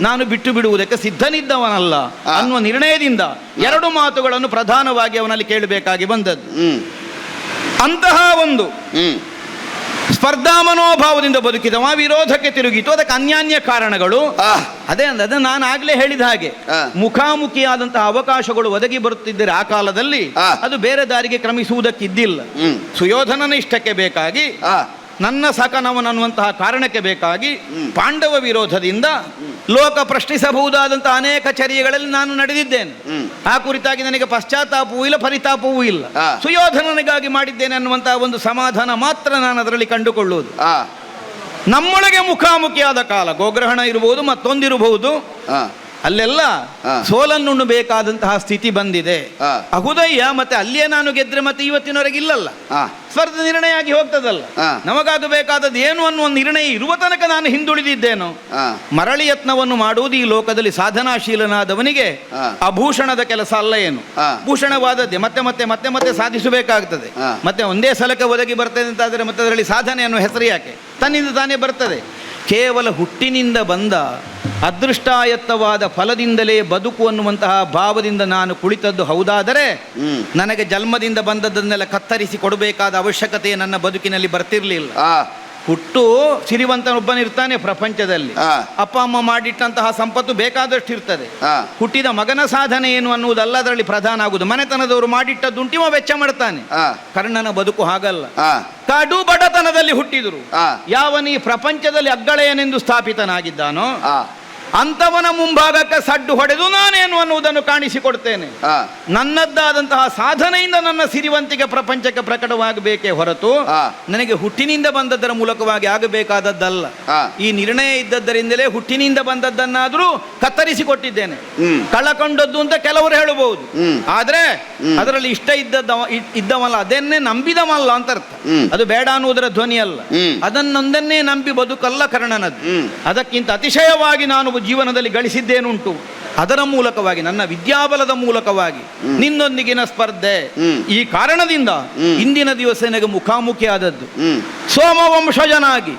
D: ನಾನು ಬಿಟ್ಟು ಬಿಡುವುದಕ್ಕೆ ಸಿದ್ಧನಿದ್ದವನಲ್ಲ ಅನ್ನುವ ನಿರ್ಣಯದಿಂದ ಎರಡು ಮಾತುಗಳನ್ನು ಪ್ರಧಾನವಾಗಿ ಅವನಲ್ಲಿ ಕೇಳಬೇಕಾಗಿ ಬಂದದ್ದು. ಅಂತಹ ಒಂದು ಸ್ಪರ್ಧಾ ಮನೋಭಾವದಿಂದ ಬದುಕಿದವ ವಿರೋಧಕ್ಕೆ ತಿರುಗಿತು. ಅದಕ್ಕೆ ಅನ್ಯಾನ್ಯ ಕಾರಣಗಳು. ಅದೇ ನಾನು ಆಗ್ಲೇ ಹೇಳಿದ ಹಾಗೆ ಮುಖಾಮುಖಿಯಾದಂತಹ ಅವಕಾಶಗಳು ಒದಗಿ ಬರುತ್ತಿದ್ದರೆ ಆ ಕಾಲದಲ್ಲಿ ಅದು ಬೇರೆ ದಾರಿಗೆ ಕ್ರಮಿಸುವುದಕ್ಕಿದ್ದಿಲ್ಲ. ಸುಯೋಧನನ ಇಷ್ಟಕ್ಕೆ ಬೇಕಾಗಿ, ನನ್ನ ಸಕನವನನ್ನುವಂತಹ ಕಾರಣಕ್ಕೆ ಬೇಕಾಗಿ ಪಾಂಡವ ವಿರೋಧದಿಂದ ಲೋಕ ಪ್ರಶ್ನಿಸಬಹುದಾದಂತಹ ಅನೇಕ ಚರ್ಯೆಗಳಲ್ಲಿ ನಾನು ನಡೆದಿದ್ದೇನೆ. ಆ ಕುರಿತಾಗಿ ನನಗೆ ಪಶ್ಚಾತ್ತಾಪವೂ ಇಲ್ಲ, ಪರಿತಾಪವೂ ಇಲ್ಲ. ಸುಯೋಧನನಿಗಾಗಿ ಮಾಡಿದ್ದೇನೆ ಅನ್ನುವಂತಹ ಒಂದು ಸಮಾಧಾನ ಮಾತ್ರ ನಾನು ಅದರಲ್ಲಿ ಕಂಡುಕೊಳ್ಳುವುದು. ನಮ್ಮೊಳಗೆ ಮುಖಾಮುಖಿಯಾದ ಕಾಲ, ಗೋಗ್ರಹಣ ಇರಬಹುದು, ಮತ್ತೊಂದಿರಬಹುದು,
E: ಹಾ
D: ಅಲ್ಲೆಲ್ಲ
E: ಹಾ.
D: ಸೋಲನ್ನುಣ್ಣಬೇಕಾದಂತಹ ಸ್ಥಿತಿ ಬಂದಿದೆ.
E: ಹಾ.
D: ಅಹುದಯ್ಯ ಮತ್ತೆ ಅಲ್ಲಿಯೇ ನಾನು ಗೆದ್ರೆ ಮತ್ತೆ ಇವತ್ತಿನವರೆಗೆ ಇಲ್ಲಲ್ಲ,
E: ಹಾ
D: ಸ್ಪರ್ಧೆ ನಿರ್ಣಯ ಆಗಿ ಹೋಗ್ತದಲ್ಲ.
E: ಹಾ.
D: ನಮಗಾಗಬೇಕಾದದ್ದು ಏನು ಅನ್ನುವ ಒಂದು ನಿರ್ಣಯ ಇರುವ ತನಕ ನಾನು ಹಿಂದುಳಿದಿದ್ದೇನೋ.
E: ಹಾ
D: ಮರಳಿ ಯತ್ನವನ್ನು ಮಾಡುವುದು ಈ ಲೋಕದಲ್ಲಿ ಸಾಧನಾಶೀಲನಾದವನಿಗೆ
E: ಹಾ.
D: ಅಭೂಷಣದ ಕೆಲಸ ಅಲ್ಲ ಏನು.
E: ಹಾ.
D: ಭೂಷಣವಾದದ್ದೇ ಮತ್ತೆ ಮತ್ತೆ ಮತ್ತೆ ಮತ್ತೆ ಸಾಧಿಸಬೇಕಾಗ್ತದೆ.
E: ಹಾ.
D: ಮತ್ತೆ ಒಂದೇ ಸಲಕ್ಕೆ ಒದಗಿ ಬರ್ತದೆ ಅಂತಾದರೆ ಮತ್ತೆ ಅದರಲ್ಲಿ ಸಾಧನೆ ಅನ್ನೋ ಹೆಸರು ಯಾಕೆ? ತನ್ನಿಂದ ತಾನೇ ಬರ್ತದೆ. ಕೇವಲ ಹುಟ್ಟಿನಿಂದ ಬಂದ ಅದೃಷ್ಟಾಯತ್ತವಾದ ಫಲದಿಂದಲೇ ಬದುಕು ಅನ್ನುವಂತಹ ಭಾವದಿಂದ ನಾನು ಕುಳಿತದ್ದು ಹೌದಾದರೆ ನನಗೆ ಜನ್ಮದಿಂದ ಬಂದದ್ದನ್ನೆಲ್ಲ ಕತ್ತರಿಸಿ ಕೊಡಬೇಕಾದ ಅವಶ್ಯಕತೆ ನನ್ನ ಬದುಕಿನಲ್ಲಿ ಬರ್ತಿರ್ಲಿಲ್ಲ.
E: ಹಾ
D: ಹುಟ್ಟು ಸಿರಿವಂತನೊಬ್ಬನಿರ್ತಾನೆ ಪ್ರಪಂಚದಲ್ಲಿ.
E: ಹಾ.
D: ಅಪ್ಪ ಅಮ್ಮ ಮಾಡಿಟ್ಟಂತಹ ಸಂಪತ್ತು ಬೇಕಾದಷ್ಟು ಇರ್ತದೆ.
E: ಹಾ.
D: ಹುಟ್ಟಿದ ಮಗನ ಸಾಧನೆ ಏನು ಅನ್ನುವುದಲ್ಲ ಅದರಲ್ಲಿ ಪ್ರಧಾನ ಆಗುವುದು. ಮನೆತನದವರು ಮಾಡಿಟ್ಟದ್ದುಂಟಿವ ವೆಚ್ಚ ಮಾಡ್ತಾನೆ.
E: ಹಾ.
D: ಕರ್ಣನ ಬದುಕು ಹಾಗಲ್ಲ.
E: ಹಾ
D: ಕಡು ಬಡತನದಲ್ಲಿ ಹುಟ್ಟಿದರು.
E: ಹಾ.
D: ಯಾವನ ಈ ಪ್ರಪಂಚದಲ್ಲಿ ಅಗ್ಗಳೆಯನೆಂದು ಸ್ಥಾಪಿತನಾಗಿದ್ದಾನೋ
E: ಹಾ
D: ಅಂಥವನ ಮುಂಭಾಗಕ್ಕೆ ಸಡ್ಡು ಹೊಡೆದು ನಾನೇನು ಅನ್ನುವುದನ್ನು ಕಾಣಿಸಿಕೊಡ್ತೇನೆ.
E: ಹಾ
D: ನನ್ನದ್ದಾದಂತಹ ಸಾಧನೆಯಿಂದ ನನ್ನ ಸಿರಿವಂತಿಕೆ ಪ್ರಪಂಚಕ್ಕೆ ಪ್ರಕಟವಾಗಬೇಕೇ ಹೊರತು
E: ಹಾ.
D: ನನಗೆ ಹುಟ್ಟಿನಿಂದ ಬಂದದ್ದರ ಮೂಲಕವಾಗಿ ಆಗಬೇಕಾದದ್ದಲ್ಲ.
E: ಹಾ.
D: ಈ ನಿರ್ಣಯ ಇದ್ದದ್ದರಿಂದಲೇ ಹುಟ್ಟಿನಿಂದ ಬಂದದ್ದನ್ನಾದರೂ ಕತ್ತರಿಸಿಕೊಟ್ಟಿದ್ದೇನೆ. ಕಳಕೊಂಡದ್ದು ಅಂತ ಕೆಲವರು ಹೇಳಬಹುದು. ಆದ್ರೆ ಅದರಲ್ಲಿ ಇಷ್ಟ ಇದ್ದವಲ್ಲ, ಅದನ್ನೇ ನಂಬಿದವಲ್ಲ ಅಂತ ಅರ್ಥ. ಅದು ಬೇಡ ಅನ್ನುವುದರ ಧ್ವನಿ ಅಲ್ಲ. ಅದನ್ನೊಂದನ್ನೇ ನಂಬಿ ಬದುಕಲ್ಲ ಕರ್ಣನದ್ದು. ಅದಕ್ಕಿಂತ ಅತಿಶಯವಾಗಿ ನಾನು ಜೀವನದಲ್ಲಿ ಗಳಿಸಿದ್ದೇನುಂಟು. ಅದರ ಮೂಲಕವಾಗಿ ನನ್ನ ವಿದ್ಯಾಬಲದ ಮೂಲಕವಾಗಿ ನಿನ್ನೊಂದಿಗಿನ ಸ್ಪರ್ಧೆ, ಈ ಕಾರಣದಿಂದ ಇಂದಿನ ದಿವಸ ನನಗೆ ಮುಖಾಮುಖಿ ಆದದ್ದು. ಸೋಮವಂಶಜನಾಗಿ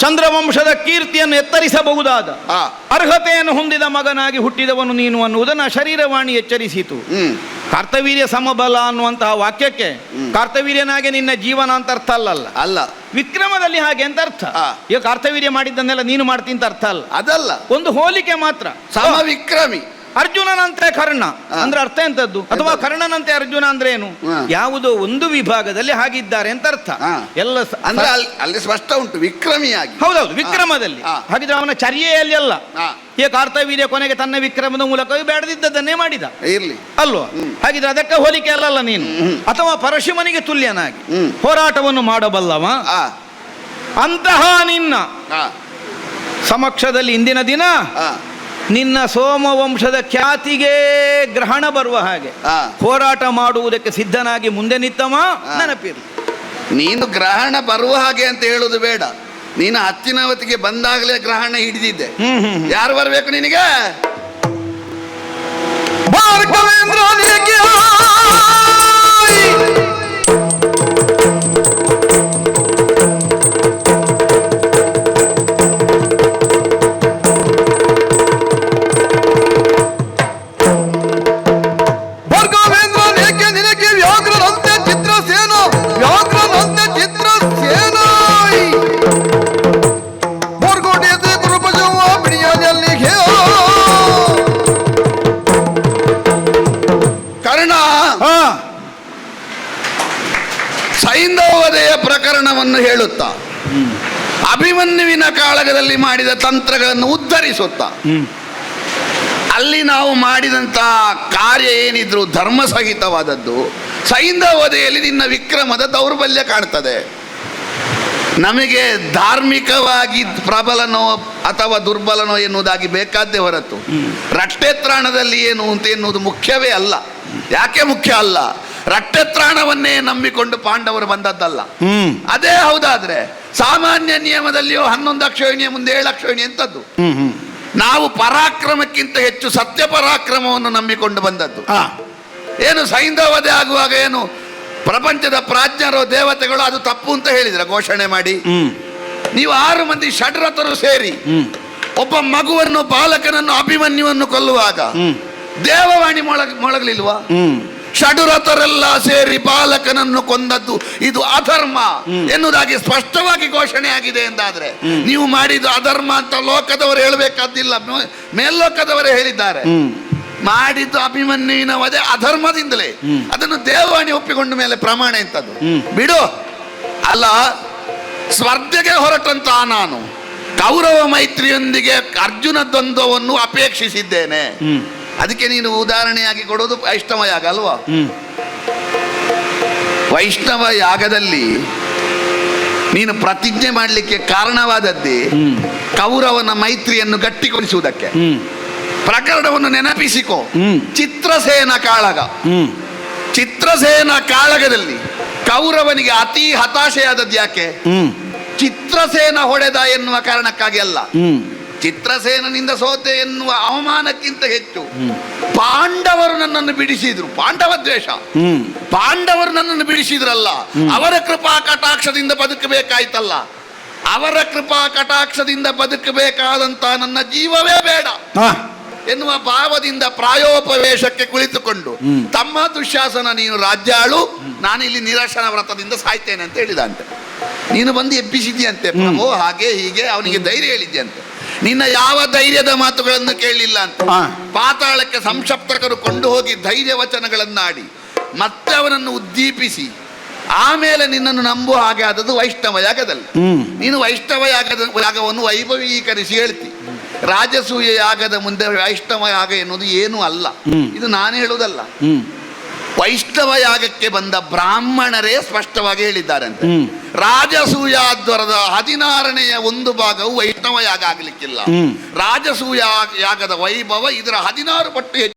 D: ಚಂದ್ರವಂಶದ ಕೀರ್ತಿಯನ್ನು ಎತ್ತರಿಸಬಹುದಾದ ಅರ್ಹತೆಯನ್ನು ಹೊಂದಿದ ಮಗನಾಗಿ ಹುಟ್ಟಿದವನು ನೀನು ಅನ್ನುವುದನ್ನು ಶರೀರವಾಣಿ ಎಚ್ಚರಿಸಿತು. ಕರ್ತವೀರ್ಯ ಸಮಬಲ ಅನ್ನುವಂತಹ ವಾಕ್ಯಕ್ಕೆ ಕರ್ತವೀರ್ಯನಾಗೆ ನಿನ್ನ ಜೀವನ ಅಂತ ಅರ್ಥ ಅಲ್ಲ. ವಿಕ್ರಮದಲ್ಲಿ ಹಾಗೆ ಅಂತ ಅರ್ಥ. ಈಗ ಕರ್ತವೀರ್ಯ ಮಾಡಿದ್ದನ್ನೆಲ್ಲ ನೀನು ಮಾಡ್ತೀನಿ ಅಂತ ಅರ್ಥ ಅಲ್ಲ.
E: ಅದಲ್ಲ,
D: ಒಂದು ಹೋಲಿಕೆ ಮಾತ್ರ.
E: ಸಮವಿಕ್ರಮಿ.
D: ಅರ್ಜುನನಂತೆ ಕರ್ಣ ಅಂದ್ರೆ ಅರ್ಥ ಎಂತದ್ದು? ಅಥವಾ ಕರ್ಣನಂತೆ ಅರ್ಜುನ ಅಂದ್ರೆ ಏನು? ಯಾವುದೋ ಒಂದು ವಿಭಾಗದಲ್ಲಿ ಹಾಗಿದ್ದಾರೆ ಅಂತ ಅರ್ಥ. ಎಲ್ಲ
E: ಅಂದ್ರೆ ಅಲ್ಲಿ ಸ್ಪಷ್ಟ ಉಂಟು ವಿಕ್ರಮಿಯಾಗಿ.
D: ಹೌದೌದು, ವಿಕ್ರಮದಲ್ಲಿ. ಹಾಗಿದ್ರೆ ಅವನ ಚರ್ಯೆಯಲ್ಲಿ ಅಲ್ಲ. ಈ ಕರ್ತವೀರ್ಯ ಕೊನೆಗೆ ತನ್ನ ವಿಕ್ರಮದ ಮೂಲಕವೇ ಬೇಡದಿದ್ದದನ್ನೇ ಮಾಡಿದ
E: ಇರ್ಲಿ
D: ಅಲ್ವಾ? ಹಾಗಿದ್ರೆ ಅದಕ್ಕೆ ಹೋಲಿಕೆ ಅಲ್ಲಲ್ಲ ನೀನು. ಅಥವಾ ಪರಶುಮನಿಗೆ ತುಲ್ಯನಾಗಿ ಹೋರಾಟವನ್ನು ಮಾಡಬಲ್ಲವ ಅಂತಹ ನಿನ್ನ ಸಮಕ್ಷದಲ್ಲಿ ಇಂದಿನ ದಿನ ನಿನ್ನ ಸೋಮವಂಶದ ಖ್ಯಾತಿಗೆ ಗ್ರಹಣ ಬರುವ ಹಾಗೆ ಹೋರಾಟ ಮಾಡುವುದಕ್ಕೆ ಸಿದ್ಧನಾಗಿ ಮುಂದೆ ನಿತ್ತಮ ನೆನಪಿರಲಿ.
E: ನೀನು ಗ್ರಹಣ ಬರುವ ಹಾಗೆ ಅಂತ ಹೇಳುದು ಬೇಡ. ನೀನು ಹತ್ತಿನವತಿಗೆ ಬಂದಾಗಲೇ ಗ್ರಹಣ ಹಿಡಿದಿದ್ದೆ. ಯಾರು ಬರಬೇಕು ನಿನಗೆ? ಸೈಂಧವಧೆಯ ಪ್ರಕರಣವನ್ನು ಹೇಳುತ್ತಾ ಅಭಿಮನ್ಯುವಿನ ಕಾಳಗದಲ್ಲಿ ಮಾಡಿದ ತಂತ್ರಗಳನ್ನು ಉದ್ಧರಿಸುತ್ತಾ ಅಲ್ಲಿ ನಾವು ಮಾಡಿದಂತಹ ಕಾರ್ಯ ಏನಿದ್ರು ಧರ್ಮ ಸಹಿತವಾದದ್ದು. ಸೈಂಧವಧೆಯಲ್ಲಿ ನಿನ್ನ ವಿಕ್ರಮದ ದೌರ್ಬಲ್ಯ ಕಾಣ್ತದೆ. ನಮಗೆ ಧಾರ್ಮಿಕವಾಗಿ ಪ್ರಬಲನೋ ಅಥವಾ ದುರ್ಬಲನೋ ಎನ್ನುವುದಾಗಿ ಬೇಕಾದ್ದೇ ಹೊರತು ರಟ್ಟೆತ್ರಾಣದಲ್ಲಿ ಏನು ಅಂತ ಎನ್ನುವುದು ಮುಖ್ಯವೇ ಅಲ್ಲ. ಯಾಕೆ ಮುಖ್ಯ ಅಲ್ಲ? ರಟ್ಟೆತ್ರಾಣವನ್ನೇ ನಂಬಿಕೊಂಡು ಪಾಂಡವರು ಬಂದದ್ದಲ್ಲ. ಅದೇ ಹೌದಾದ್ರೆ ಸಾಮಾನ್ಯ ನಿಯಮದಲ್ಲಿಯೋ 11 ಅಕ್ಷೋಹಿಣಿಯ ಮುಂದೆ 7 ಅಕ್ಷೋಹಿಣಿ ಎಂತದ್ದು? ನಾವು ಪರಾಕ್ರಮಕ್ಕಿಂತ ಹೆಚ್ಚು ಸತ್ಯ ಪರಾಕ್ರಮವನ್ನು ನಂಬಿಕೊಂಡು ಬಂದದ್ದು. ಏನು ಸೈಂಧವಧೆ ಆಗುವಾಗ ಏನು ಪ್ರಪಂಚದ ಪ್ರಾಜ್ಞರು ದೇವತೆಗಳು ಅದು ತಪ್ಪು ಅಂತ ಹೇಳಿದ್ರ ಘೋಷಣೆ ಮಾಡಿ. ನೀವು 6 ಮಂದಿ ಷಡ್ರಥರು ಸೇರಿ ಒಬ್ಬ ಮಗುವನ್ನು ಬಾಲಕನನ್ನು ಅಭಿಮನ್ಯುವನ್ನು ಕೊಲ್ಲುವಾಗ ದೇವವಾಣಿ ಮೊಳಗಲಿಲ್ವಾ? ಷಡ್ರಥರೆಲ್ಲ ಸೇರಿ ಬಾಲಕನನ್ನು ಕೊಂದದ್ದು ಇದು ಅಧರ್ಮ ಎನ್ನುವುದಾಗಿ ಸ್ಪಷ್ಟವಾಗಿ ಘೋಷಣೆ ಆಗಿದೆ ಎಂದಾದ್ರೆ ನೀವು ಮಾಡಿದ್ದು ಅಧರ್ಮ ಅಂತ ಲೋಕದವರು ಹೇಳಬೇಕಾದಿಲ್ಲ, ಮೇಲ್ಲೋಕದವರೇ ಹೇಳಿದ್ದಾರೆ. ಮಾಡಿದ್ದು ಅಭಿಮನ್ಯುವಿನ ವಧೆ ಅಧರ್ಮದಿಂದಲೇ. ಅದನ್ನು ದೇವವಾಣಿ ಒಪ್ಪಿಕೊಂಡ ಮೇಲೆ ಪ್ರಮಾಣ ಎಂತದ್ದು? ಬಿಡು. ಅಲ್ಲ, ಸ್ಪರ್ಧೆಗೆ ಹೊರಟಂತಹ ನಾನು ಕೌರವ ಮೈತ್ರಿಯೊಂದಿಗೆ ಅರ್ಜುನ ದ್ವಂದ್ವವನ್ನು ಅಪೇಕ್ಷಿಸಿದ್ದೇನೆ. ಅದಕ್ಕೆ ನೀನು ಉದಾಹರಣೆಯಾಗಿ ಕೊಡೋದು ವೈಷ್ಣವ ಯಾಗ ಅಲ್ವಾ? ವೈಷ್ಣವ ಯಾಗದಲ್ಲಿ ನೀನು ಪ್ರತಿಜ್ಞೆ ಮಾಡಲಿಕ್ಕೆ ಕಾರಣವಾದದ್ದೇ ಕೌರವನ ಮೈತ್ರಿಯನ್ನು ಗಟ್ಟಿಗೊಳಿಸುವುದಕ್ಕೆ. ಪ್ರಕರಣವನ್ನು ನೆನಪಿಸಿಕೊ. ಚಿತ್ರಸೇನ ಕಾಳಗ, ಚಿತ್ರಸೇನ ಕಾಳಗದಲ್ಲಿ ಕೌರವನಿಗೆ ಅತಿ ಹತಾಶೆಯಾದದ್ದು ಯಾಕೆ? ಚಿತ್ರಸೇನ ಹೊಡೆದ ಎನ್ನುವ ಕಾರಣಕ್ಕಾಗಿ ಅಲ್ಲ, ಚಿತ್ರಸೇನನಿಂದ ಸೋತೆ ಎನ್ನುವ ಅವಮಾನಕ್ಕಿಂತ ಹೆಚ್ಚು ಪಾಂಡವರು ನನ್ನನ್ನು ಬಿಡಿಸಿದ್ರು. ಪಾಂಡವ ದ್ವೇಷ, ಪಾಂಡವರು ನನ್ನನ್ನು ಬಿಡಿಸಿದ್ರಲ್ಲ, ಅವರ ಕೃಪಾ ಕಟಾಕ್ಷದಿಂದ ಬದುಕಬೇಕಾಯ್ತಲ್ಲ, ಅವರ ಕೃಪಾ ಕಟಾಕ್ಷದಿಂದ ಬದುಕಬೇಕಾದಂತ ನನ್ನ ಜೀವವೇ ಬೇಡ ಎನ್ನುವ ಭಾವದಿಂದ ಪ್ರಾಯೋಪವೇಶಕ್ಕೆ ಕುಳಿತುಕೊಂಡು ತಮ್ಮ ದುಶ್ಯಾಸನ ನೀನು ರಾಜ್ಯಾಳು, ನಾನಿಲ್ಲಿ ನಿರಾಶನ ವ್ರತದಿಂದ ಸಾಯ್ತೇನೆ ಅಂತ ಹೇಳಿದಂತೆ. ನೀನು ಬಂದು ಎಬ್ಬಿಸಿದ್ಯಂತೆ ಪ್ರಭು, ಹಾಗೆ ಹೀಗೆ ಅವನಿಗೆ ಧೈರ್ಯ ಹೇಳಿದ್ಯಂತೆ. ನಿನ್ನ ಯಾವ ಧೈರ್ಯದ ಮಾತುಗಳನ್ನು ಕೇಳಲಿಲ್ಲ ಅಂತ ಪಾತಾಳಕ್ಕೆ ಸಂಶಪ್ತಕರು ಕೊಂಡು ಹೋಗಿ ಧೈರ್ಯ ವಚನಗಳನ್ನಾಡಿ ಮತ್ತೆ ಅವನನ್ನು ಉದ್ದೀಪಿಸಿ ಆಮೇಲೆ ನಿನ್ನನ್ನು ನಂಬುವ ಹಾಗೆ ಆದದ್ದು ವೈಷ್ಣವ ಯಾಗದಲ್ಲಿ. ನೀನು ವೈಷ್ಣವ ಯಾಗವನ್ನು ವೈಭವೀಕರಿಸಿ ಹೇಳ್ತಿ. ರಾಜಸೂಯ ಯಾಗದ ಮುಂದೆ ವೈಷ್ಣವ ಯಾಗ ಎನ್ನುವುದು ಏನೂ ಅಲ್ಲ, ಇದು ನಾನು ಹೇಳುವುದಲ್ಲ. ವೈಷ್ಣವ ಯಾಗಕ್ಕೆ ಬಂದ ಬ್ರಾಹ್ಮಣರೇ ಸ್ಪಷ್ಟವಾಗಿ ಹೇಳಿದ್ದಾರಂತೆ, ರಾಜಸೂಯಾದ್ವರದ 16ನೇ 1 ಭಾಗವು ವೈಷ್ಣವ ಯಾಗ ಆಗಲಿಕ್ಕಿಲ್ಲ. ರಾಜಸೂಯ ಯಾಗದ ವೈಭವ ಇದರ 16 ಪಟ್ಟು ಹೆಚ್ಚು.